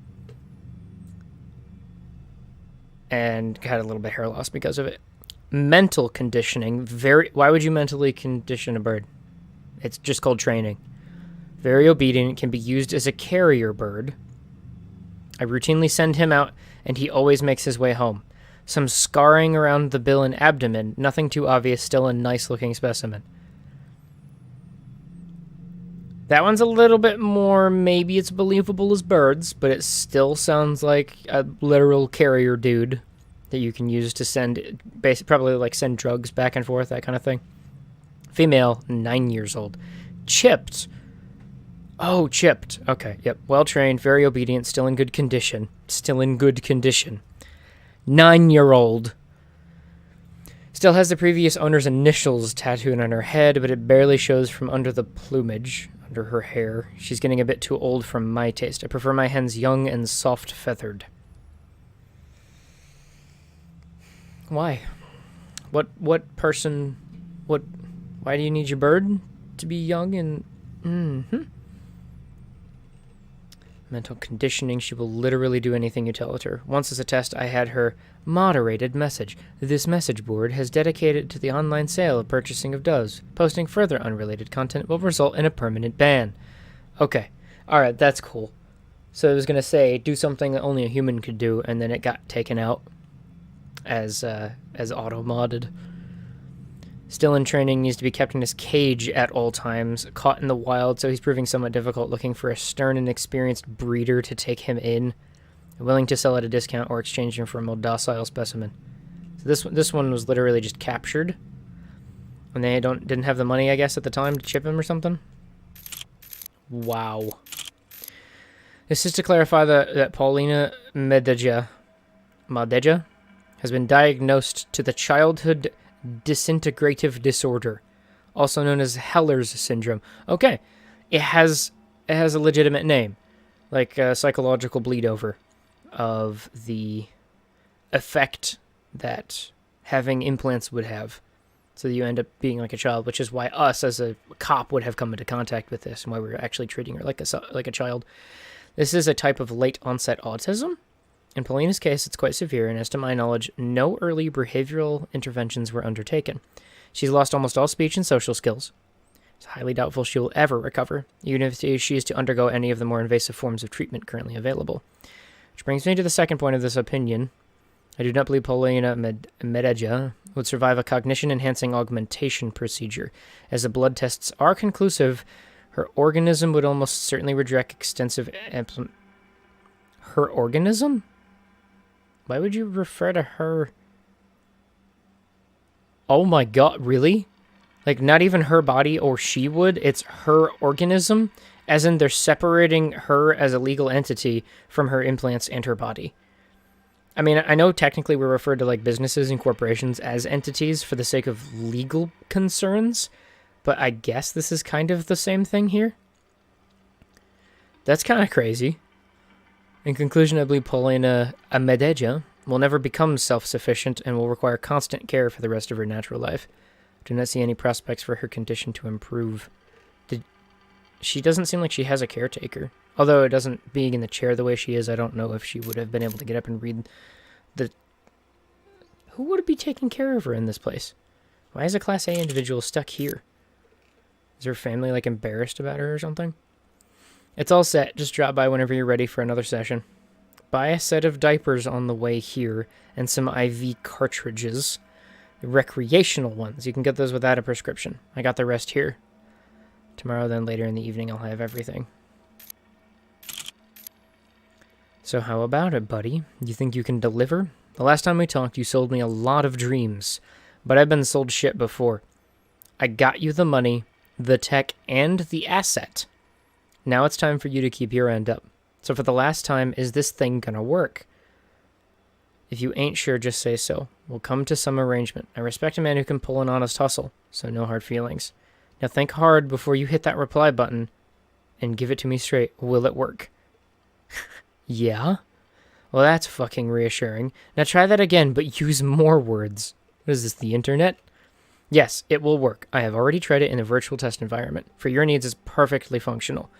And got a little bit of hair loss because of it. Mental conditioning. Why would you mentally condition a bird? It's just called training. Very obedient, can be used as a carrier bird. I routinely send him out, and he always makes his way home. Some scarring around the bill and abdomen, nothing too obvious, still a nice-looking specimen. That one's a little bit more, maybe it's believable as birds, but it still sounds like a literal carrier dude that you can use to send, probably like send drugs back and forth, that kind of thing. Female, 9 years old. Chipped. Oh, chipped. Okay, yep. Well-trained, very obedient, still in good condition. Still in good condition. 9-year-old. Still has the previous owner's initials tattooed on her head, but it barely shows from under the plumage, under her hair. She's getting a bit too old for my taste. I prefer my hens young and soft-feathered. Why? Why do you need your bird to be young and... Mental conditioning, she will literally do anything you tell it her. Once as a test, I had her moderated message. This message board has dedicated to the online sale of purchasing of doves. Posting further unrelated content will result in a permanent ban. Okay. Alright, that's cool. So I was going to say, do something that only a human could do, and then it got taken out as auto-modded. Still in training, needs to be kept in his cage at all times. Caught in the wild, so he's proving somewhat difficult, looking for a stern and experienced breeder to take him in. Willing to sell at a discount or exchange him for a more docile specimen. So this one was literally just captured. And they didn't have the money, I guess, at the time to chip him or something. Wow. This is to clarify that Paulina Madeja has been diagnosed to the childhood disintegrative disorder, also known as Heller's syndrome. Okay, it has a legitimate name, like a psychological bleed over of the effect that having implants would have. So you end up being like a child, which is why us as a cop would have come into contact with this, and why we're actually treating her like a child. This is a type of late onset autism. In Paulina's case, it's quite severe, and as to my knowledge, no early behavioral interventions were undertaken. She's lost almost all speech and social skills. It's highly doubtful she will ever recover, even if she is to undergo any of the more invasive forms of treatment currently available. Which brings me to the second point of this opinion. I do not believe Paulina Madeja would survive a cognition-enhancing augmentation procedure. As the blood tests are conclusive, her organism would almost certainly reject extensive Her organism? Why would you refer to her? Oh my god, really? Like, not even her body or she would, it's her organism? As in, they're separating her as a legal entity from her implants and her body. I mean, I know technically we're referred to like businesses and corporations as entities for the sake of legal concerns, but I guess this is kind of the same thing here. That's kind of crazy. In conclusion, I believe Paulina Amedea will never become self-sufficient and will require constant care for the rest of her natural life. I do not see any prospects for her condition to improve. She doesn't seem like she has a caretaker. Although it doesn't, being in the chair the way she is, I don't know if she would have been able to get up and read the... Who would be taking care of her in this place? Why is a Class A individual stuck here? Is her family, like, embarrassed about her or something? It's all set. Just drop by whenever you're ready for another session. Buy a set of diapers on the way here and some IV cartridges. Recreational ones. You can get those without a prescription. I got the rest here. Tomorrow, then later in the evening, I'll have everything. So how about it, buddy? You think you can deliver? The last time we talked, you sold me a lot of dreams, but I've been sold shit before. I got you the money, the tech, and the asset. Now it's time for you to keep your end up. So for the last time, is this thing gonna work? If you ain't sure, just say so. We'll come to some arrangement. I respect a man who can pull an honest hustle, so no hard feelings. Now think hard before you hit that reply button and give it to me straight. Will it work? Yeah? Well, that's fucking reassuring. Now try that again, but use more words. What is this, the internet? Yes, it will work. I have already tried it in a virtual test environment. For your needs, it's perfectly functional.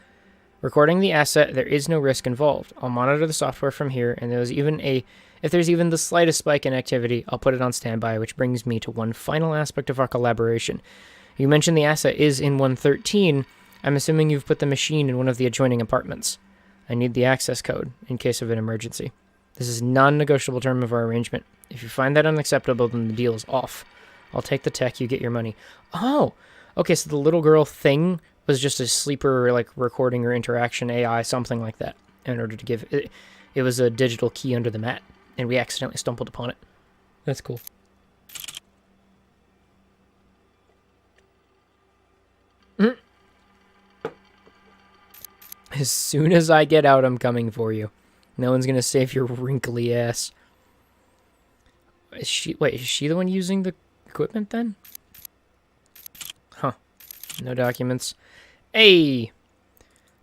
Recording the asset, there is no risk involved. I'll monitor the software from here, and if there's even the slightest spike in activity, I'll put it on standby, which brings me to one final aspect of our collaboration. You mentioned the asset is in 113. I'm assuming you've put the machine in one of the adjoining apartments. I need the access code in case of an emergency. This is a non-negotiable term of our arrangement. If you find that unacceptable, then the deal is off. I'll take the tech, you get your money. Oh! Okay, so the little girl thing was just a sleeper, like, recording or interaction AI, something like that, in order to give... It was a digital key under the mat, and we accidentally stumbled upon it. That's cool. As soon as I get out, I'm coming for you. No one's gonna save your wrinkly ass. Is she the one using the equipment then? Huh. No documents. Hey!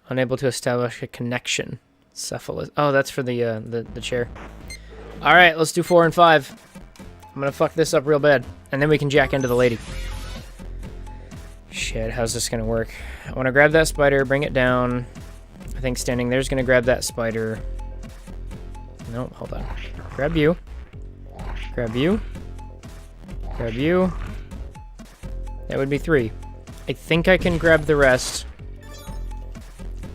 Unable to establish a connection. Cephalus. Oh, that's for the chair. Alright, let's do 4 and 5. I'm gonna fuck this up real bad. And then we can jack into the lady. Shit, how's this gonna work? I wanna grab that spider, bring it down. I think standing there's gonna grab that spider. No, hold on. Grab you. Grab you. Grab you. That would be 3. I think I can grab the rest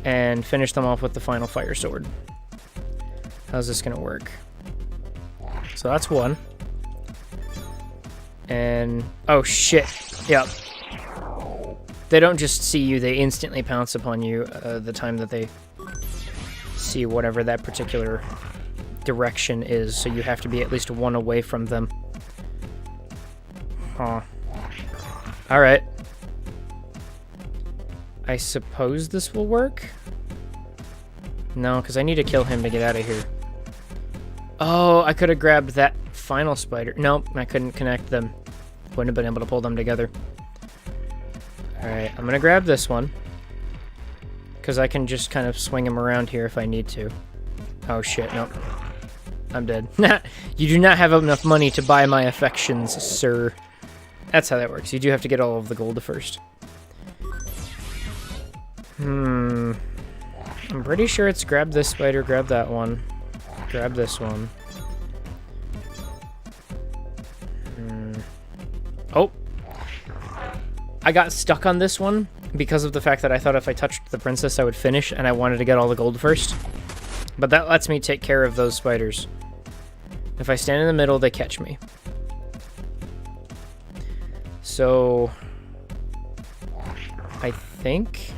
and finish them off with the final fire sword. How's this gonna work? So that's 1. And... oh shit. Yep. They don't just see you, they instantly pounce upon you the time that they see whatever that particular direction is, so you have to be at least 1 away from them. Huh. Alright. I suppose this will work? No, because I need to kill him to get out of here. Oh, I could have grabbed that final spider. Nope, I couldn't connect them. Wouldn't have been able to pull them together. Alright, I'm gonna grab this one. Because I can just kind of swing him around here if I need to. Oh shit, nope. I'm dead. You do not have enough money to buy my affections, sir. That's how that works. You do have to get all of the gold first. I'm pretty sure it's grab this spider, grab that one. Grab this one. Oh! I got stuck on this one because of the fact that I thought if I touched the princess I would finish, and I wanted to get all the gold first. But that lets me take care of those spiders. If I stand in the middle, they catch me. So... I think...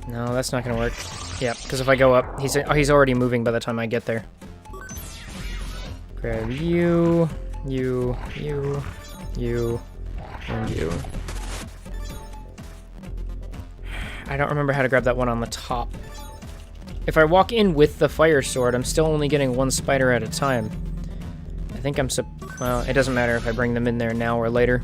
no, that's not gonna work. Yeah, because if I go up, he's already moving by the time I get there. Grab you, you, and you. I don't remember how to grab that one on the top. If I walk in with the fire sword, I'm still only getting one spider at a time. I think I'm well, it doesn't matter if I bring them in there now or later.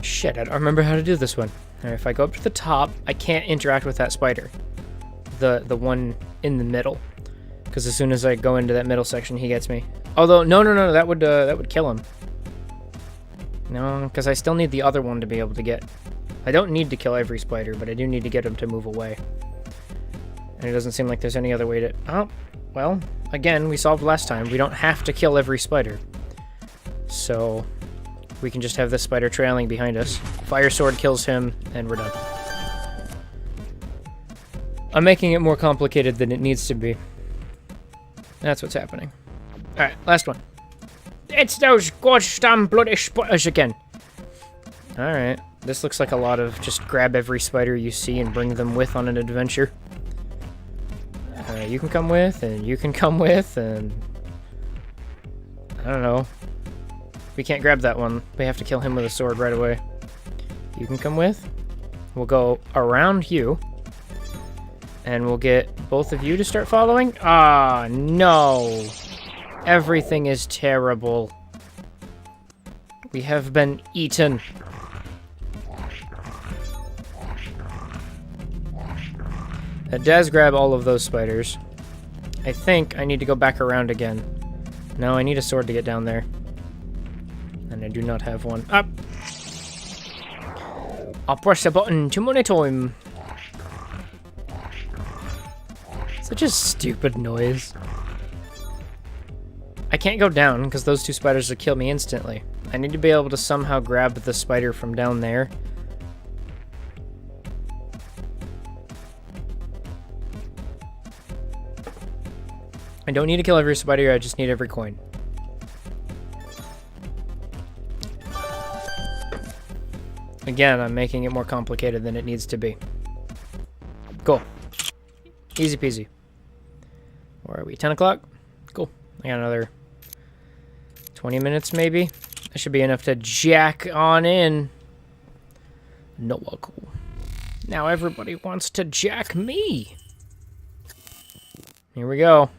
Shit, I don't remember how to do this one. Alright, if I go up to the top, I can't interact with that spider. The one in the middle. Because as soon as I go into that middle section, he gets me. Although, no, that would kill him. No, because I still need the other one to be able to get... I don't need to kill every spider, but I do need to get him to move away. And it doesn't seem like there's any other way to... Oh, well, again, we solved last time. We don't have to kill every spider. So, we can just have this spider trailing behind us. Fire sword kills him, and we're done. I'm making it more complicated than it needs to be. That's what's happening. Alright, last one. It's those goddamn bloody spiders again. Alright, this looks like a lot of just grab every spider you see and bring them with on an adventure. You can come with, and you can come with, and... I don't know. We can't grab that one. We have to kill him with a sword right away. You can come with. We'll go around you. And we'll get both of you to start following. Ah, no. Everything is terrible. We have been eaten. It does grab all of those spiders. I think I need to go back around again. No, I need a sword to get down there. And I do not have one. Up! I'll press the button 2 more time. Such a stupid noise. I can't go down because those 2 spiders will kill me instantly. I need to be able to somehow grab the spider from down there. I don't need to kill every spider, I just need every coin. Again, I'm making it more complicated than it needs to be. Cool. Easy peasy. Where are we? 10 o'clock? Cool. I got another 20 minutes maybe. That should be enough to jack on in. No, well, cool. Now everybody wants to jack me. Here we go.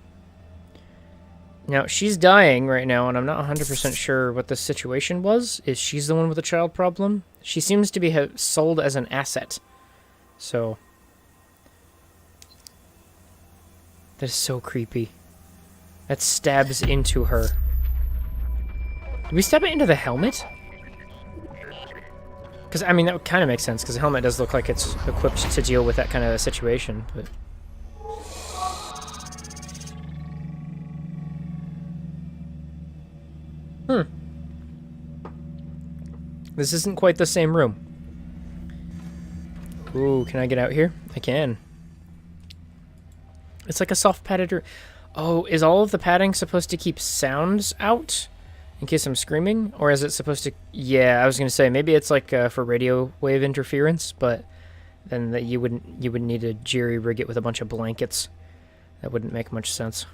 Now, she's dying right now, and I'm not 100% sure what the situation was. Is she's the one with the child problem? She seems to be sold as an asset. So... that is so creepy. That stabs into her. Did we stab it into the helmet? Because, I mean, that would kind of make sense, because the helmet does look like it's equipped to deal with that kind of a situation, but... This isn't quite the same room. Ooh, can I get out here? I can. It's like a soft padded room. Oh, is all of the padding supposed to keep sounds out? In case I'm screaming? Or is it supposed to... Yeah, I was going to say, maybe it's like for radio wave interference, but then that you wouldn't need to jerry-rig it with a bunch of blankets. That wouldn't make much sense.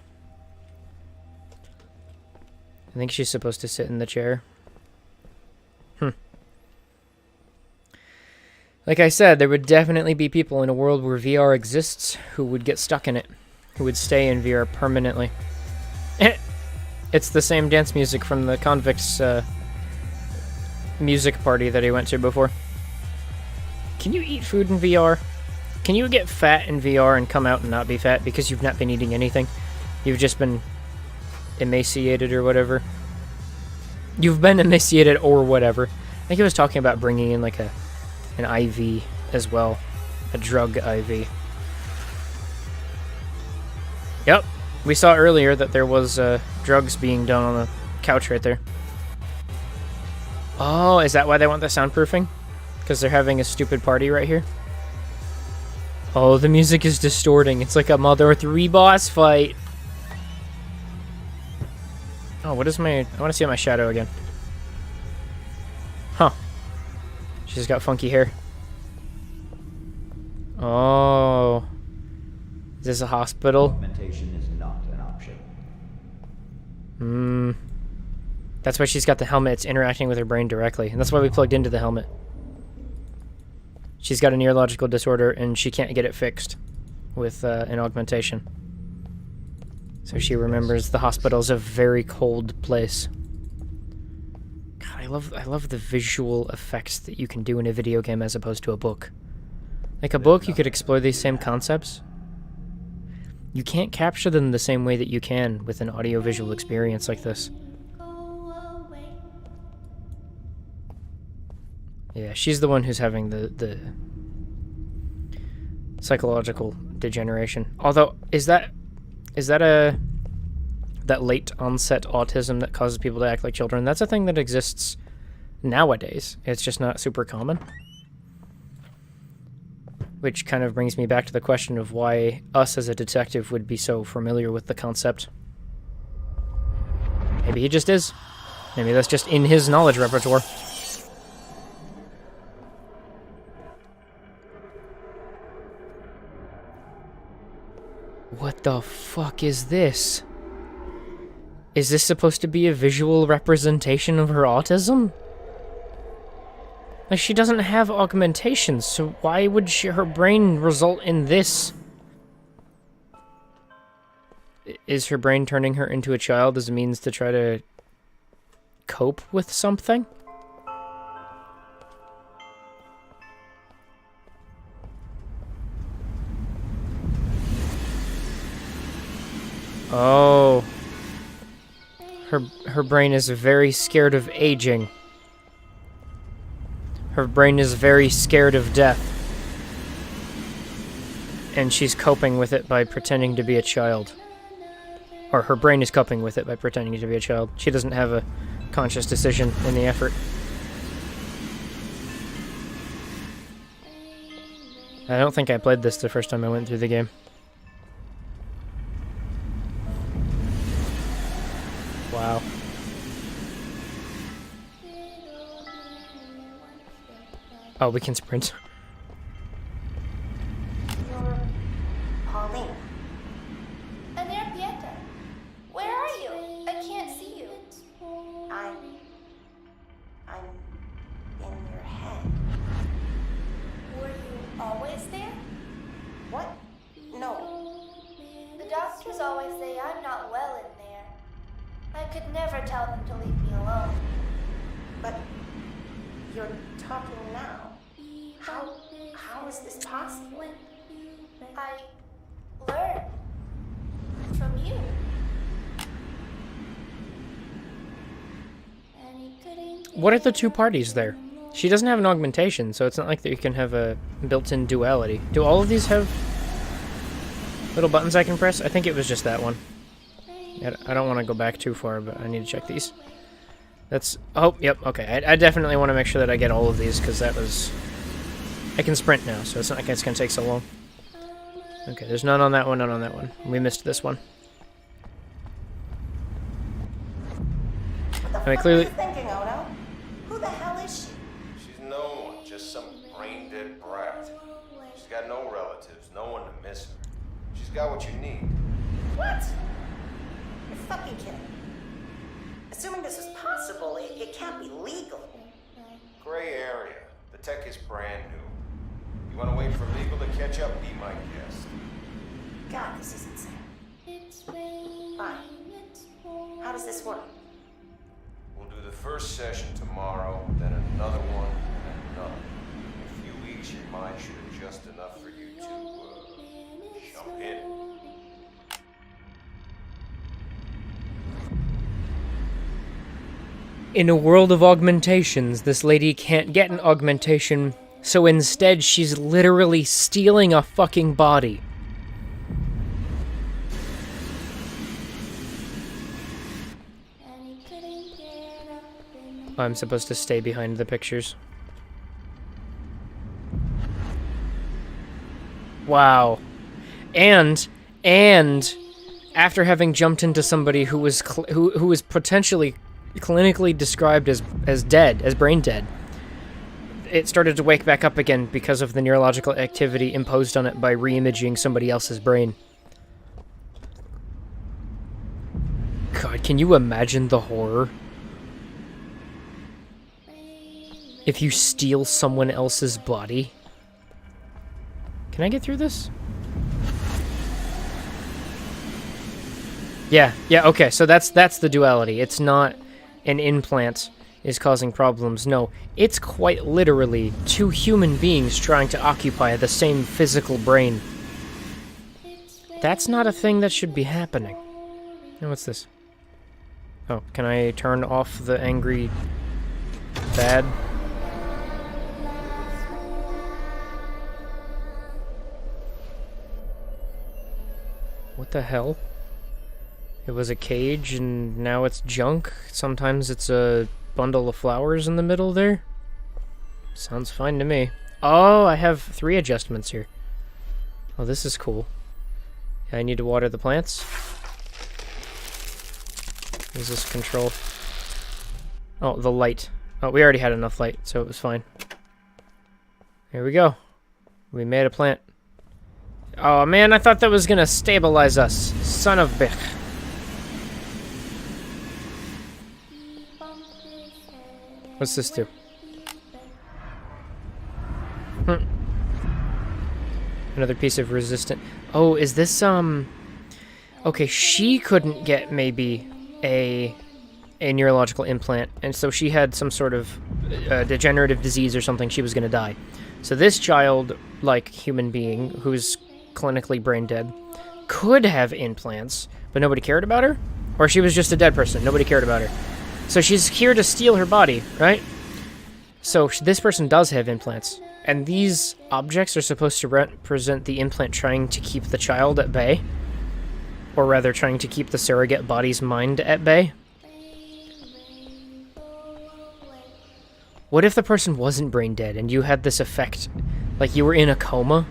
I think she's supposed to sit in the chair. Like I said, there would definitely be people in a world where VR exists who would get stuck in it. Who would stay in VR permanently. It's the same dance music from the convict's music party that he went to before. Can you eat food in VR? Can you get fat in VR and come out and not be fat because you've not been eating anything? You've just been emaciated or whatever. You've been emaciated or whatever. I think he was talking about bringing in like an IV as well. A drug IV. Yep. We saw earlier that there was drugs being done on the couch right there. Oh, is that why they want the soundproofing? Because they're having a stupid party right here? Oh, the music is distorting. It's like a Mother 3 boss fight. Oh, what is my... I want to see my shadow again. Huh. She's got funky hair. Oh. Is this a hospital? Augmentation is not an option. That's why she's got the helmet. It's interacting with her brain directly. And that's why we plugged into the helmet. She's got a neurological disorder, and she can't get it fixed with an augmentation. So she remembers the hospital's a very cold place. God, I love the visual effects that you can do in a video game as opposed to a book. Like a book, you could explore these same concepts. You can't capture them the same way that you can with an audio-visual experience like this. Yeah, she's the one who's having the psychological degeneration. Although, is that that late onset autism that causes people to act like children? That's a thing that exists nowadays. It's just not super common. Which kind of brings me back to the question of why us as a detective would be so familiar with the concept. Maybe he just is. Maybe that's just in his knowledge repertoire. What the fuck is this? Is this supposed to be a visual representation of her autism? Like, she doesn't have augmentations, so why would her brain result in this? Is her brain turning her into a child as a means to try to cope with something? Oh. Her brain is very scared of aging. Her brain is very scared of death. And she's coping with it by pretending to be a child. Or her brain is coping with it by pretending to be a child. She doesn't have a conscious decision in the effort. I don't think I played this the first time I went through the game. Wow. Oh, we can sprint. You're Pauline. Anna Pieta. Where are you? I can't see you. I'm in your head. Were you always there? What? No. The doctors always say I'm not well in there. I could never tell them to leave me alone. But you're talking now. How is this possible? I learned from you. What are the two parties there? She doesn't have an augmentation, so it's not like that you can have a built-in duality. Do all of these have little buttons I can press? I think it was just that one. I don't want to go back too far, but I need to check these. That's... Oh, yep, okay. I definitely want to make sure that I get all of these, because that was... I can sprint now, so it's not like it's going to take so long. Okay, there's none on that one, none on that one. We missed this one. What the I mean, fuck clearly... are you thinking, Odo? Who the hell is she? She's no one, just some brain-dead brat. She's got no relatives, no one to miss her. She's got what you need. What? You're fucking kidding. Assuming this is possible, it can't be legal. Gray area. The tech is brand new. You want to wait for legal to catch up? Be my guest. God, this is insane. Fine. How does this work? We'll do the first session tomorrow, then another one, and another. In a few weeks, your mind should adjust enough for you to, jump in. In a world of augmentations, this lady can't get an augmentation, so instead she's literally stealing a fucking body. I'm supposed to stay behind the pictures. Wow. And after having jumped into somebody who was who was potentially clinically described as dead, as brain dead, it started to wake back up again because of the neurological activity imposed on it by re-imaging somebody else's brain. God, can you imagine the horror if you steal someone else's body. Can I get through this? Yeah, okay, so that's the duality. It's not an implant is causing problems. No, it's quite literally two human beings trying to occupy the same physical brain. That's not a thing that should be happening. Now, what's this? Oh, can I turn off the angry bad? What the hell? It was a cage and now it's junk. Sometimes it's a bundle of flowers in the middle there. Sounds fine to me. Oh, I have 3 adjustments here. Oh, this is cool. I need to water the plants. What does this control? Oh, the light. Oh, we already had enough light, so it was fine. Here we go. We made a plant. Oh man, I thought that was gonna stabilize us. Son of a bitch. What's this do? Another piece of resistant. Oh, is this, okay, she couldn't get maybe a neurological implant, and so she had some sort of degenerative disease or something. She was gonna die. So this child, like human being, who's clinically brain dead, could have implants, but nobody cared about her? Or she was just a dead person, nobody cared about her. So she's here to steal her body, right? So this person does have implants, and these objects are supposed to represent the implant trying to keep the child at bay, or rather trying to keep the surrogate body's mind at bay. What if the person wasn't brain dead and you had this effect, like you were in a coma,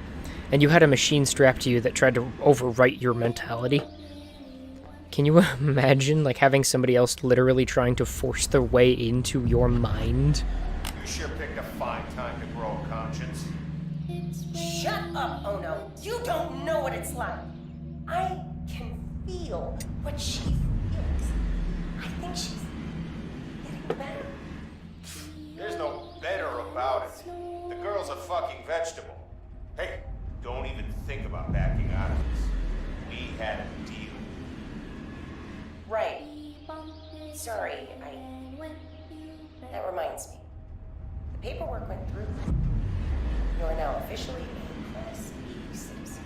and you had a machine strapped to you that tried to overwrite your mentality? Can you imagine, like, having somebody else literally trying to force their way into your mind? You sure picked a fine time to grow a conscience. Shut up, Ono. You don't know what it's like. I can feel what she feels. I think she's getting better. There's no better about it. The girl's a fucking vegetable. Hey, don't even think about backing out of this. We had a deal. Right. Sorry, that reminds me. The paperwork went through. You are now officially a Class B citizen.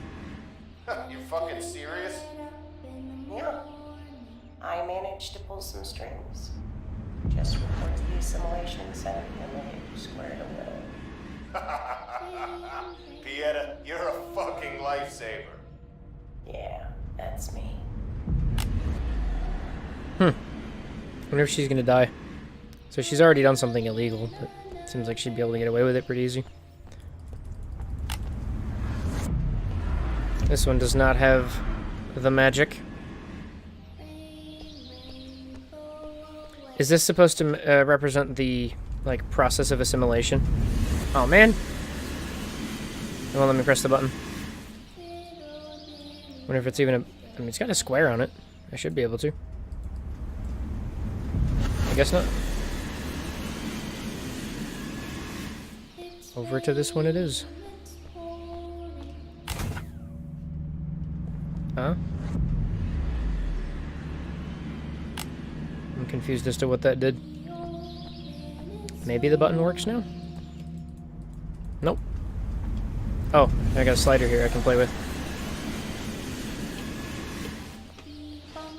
You fucking serious? Yeah. I managed to pull some strings. Just report to the Assimilation Center and we'll get you squared away. Pieta, you're a fucking lifesaver. Yeah, that's me. Wonder if she's gonna die. So she's already done something illegal, but it seems like she'd be able to get away with it pretty easy. This one does not have the magic. Is this supposed to represent the, like, process of assimilation? Oh, man. It won't let me press the button. Wonder if it's even a... I mean, it's got a square on it. I should be able to. I guess not. Over to this one it is. Huh? I'm confused as to what that did. Maybe the button works now? Nope. Oh, I got a slider here I can play with.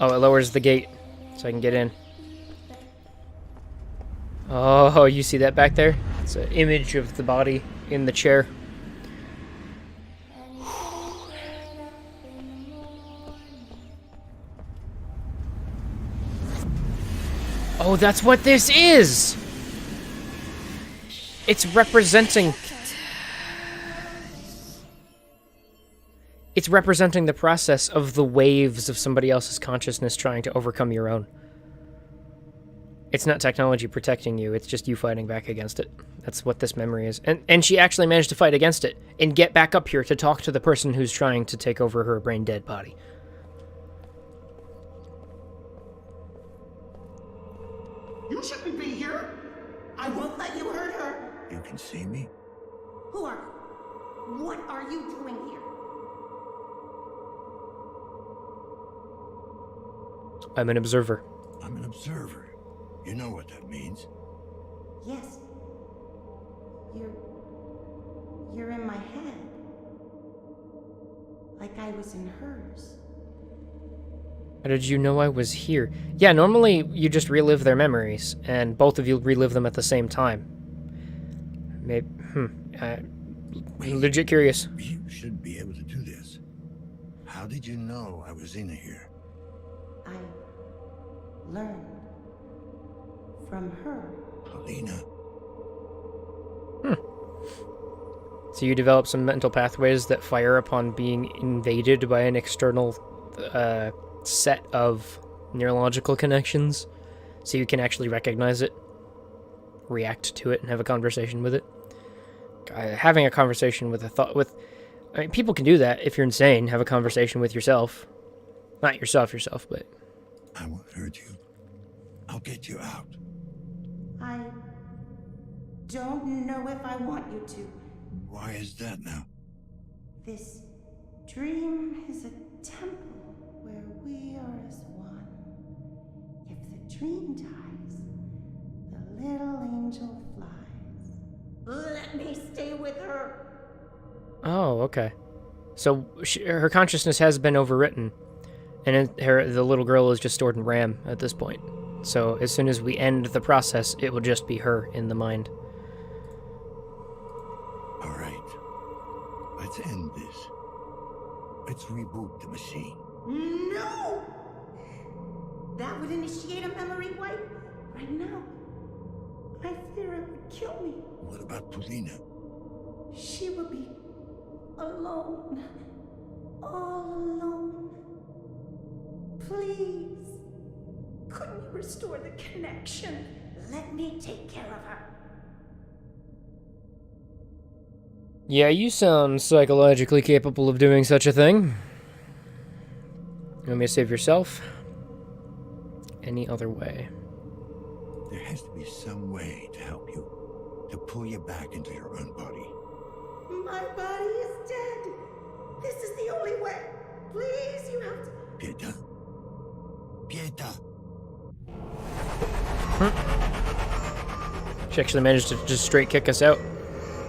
Oh, it lowers the gate so I can get in. Oh, you see that back there? It's an image of the body in the chair. Oh, that's what this is! It's representing... It's representing the process of the waves of somebody else's consciousness trying to overcome your own. It's not technology protecting you, it's just you fighting back against it. That's what this memory is. And she actually managed to fight against it and get back up here to talk to the person who's trying to take over her brain-dead body. You shouldn't be here. I won't let you hurt her. You can see me? Who are you? What are you doing here? I'm an observer. I'm an observer. You know what that means. Yes. You're in my head. Like I was in hers. How did you know I was here? Yeah, normally you just relive their memories, and both of you relive them at the same time. Maybe, legit curious. You should be able to do this. How did you know I was in here? I learned from her. Polina. So you develop some mental pathways that fire upon being invaded by an external set of neurological connections, so you can actually recognize it, react to it, and have a conversation with it. Having a conversation with I mean, people can do that if you're insane. Have a conversation with yourself. Not yourself, but... I won't hurt you. I'll get you out. I don't know if I want you to. Why is that now? This dream is a temple where we are as one. If the dream dies, the little angel flies. Let me stay with her. Oh, okay. So her consciousness has been overwritten, and the little girl is just stored in RAM at this point. So as soon as we end the process, it will just be her in the mind. All right. Let's end this. Let's reboot the machine. No! That would initiate a memory wipe right now. I fear it would kill me. What about Polina? She would be alone. All alone. Please. Couldn't you restore the connection? Let me take care of her. Yeah, you sound psychologically capable of doing such a thing. You want me to save yourself? Any other way? There has to be some way to help you. To pull you back into your own body. My body is dead. This is the only way. Please, you have to... Pieta? Pieta! She actually managed to just straight kick us out.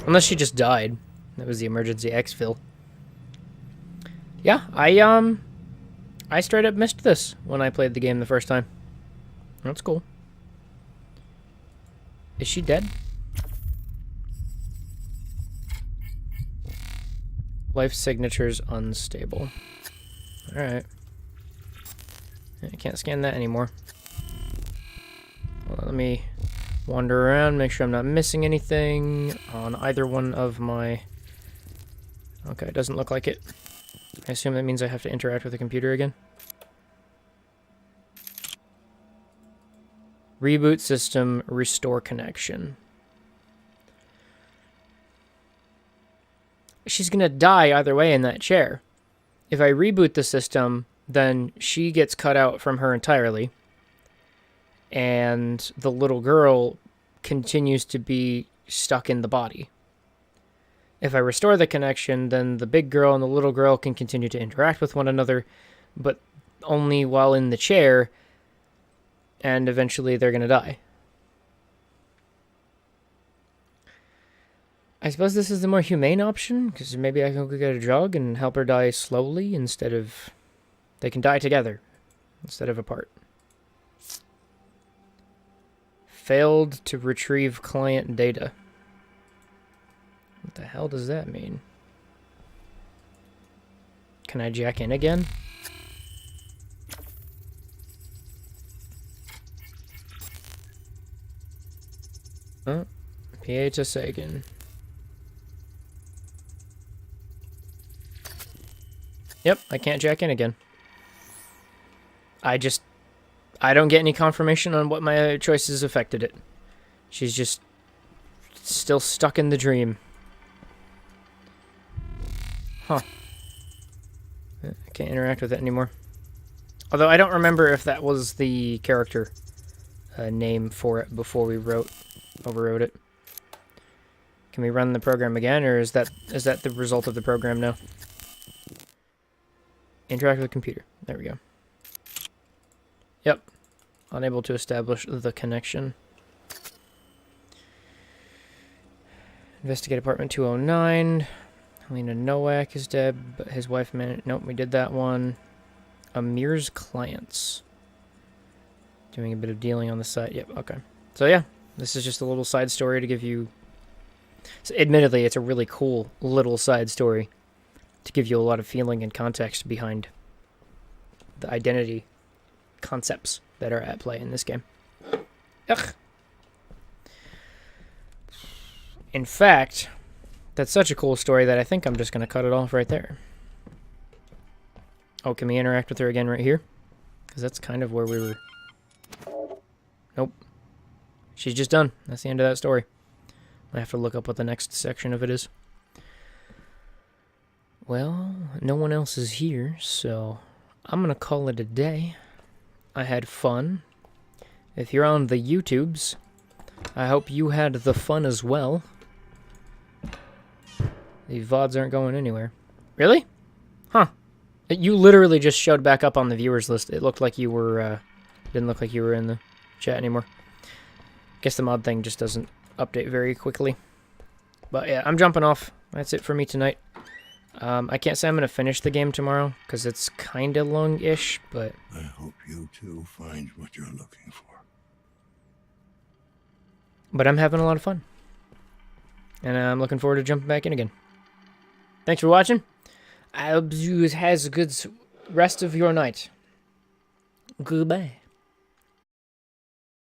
Unless she just died. That was the emergency exfil. Yeah, I straight up missed this when I played the game the first time. That's cool. Is she dead? Life signatures unstable. Alright. I can't scan that anymore. Well, let me wander around, make sure I'm not missing anything on either one of my... Okay, it doesn't look like it. I assume that means I have to interact with the computer again. Reboot system, restore connection. She's gonna die either way in that chair. If I reboot the system, then she gets cut out from her entirely. And the little girl continues to be stuck in the body. If I restore the connection, then the big girl and the little girl can continue to interact with one another, but only while in the chair, and eventually they're going to die. I suppose this is the more humane option, because maybe I can go get a drug and help her die slowly instead of... They can die together instead of apart. Failed to retrieve client data. What the hell does that mean? Can I jack in again? Oh, PA to Sagan. Yep, I can't jack in again. I don't get any confirmation on what my choices affected it. She's just still stuck in the dream. Huh. I can't interact with it anymore. Although I don't remember if that was the character name for it before we overwrote it. Can we run the program again, or is that the result of the program now? Interact with the computer. There we go. Yep. Unable to establish the connection. Investigate apartment 209. Helena Nowak is dead, but his wife nope, we did that one. Amir's clients. Doing a bit of dealing on the side. Yep, okay. So yeah, this is just a little side story to give you... So admittedly, it's a really cool little side story to give you a lot of feeling and context behind the identity concepts that are at play in this game. Ugh. In fact, that's such a cool story that I think I'm just going to cut it off right there. Oh, can we interact with her again right here? Because that's kind of where we were... Nope. She's just done. That's the end of that story. I have to look up what the next section of it is. Well, no one else is here, so I'm going to call it a day. I had fun. If you're on the YouTubes, I hope you had the fun as well. These VODs aren't going anywhere. Really? Huh. You literally just showed back up on the viewers list. It looked like you were, didn't look like you were in the chat anymore. Guess the mod thing just doesn't update very quickly. But yeah, I'm jumping off. That's it for me tonight. I can't say I'm going to finish the game tomorrow, because it's kind of long-ish, but... I hope you two find what you're looking for. But I'm having a lot of fun. And I'm looking forward to jumping back in again. Thanks for watching. I hope you have a good rest of your night. Goodbye.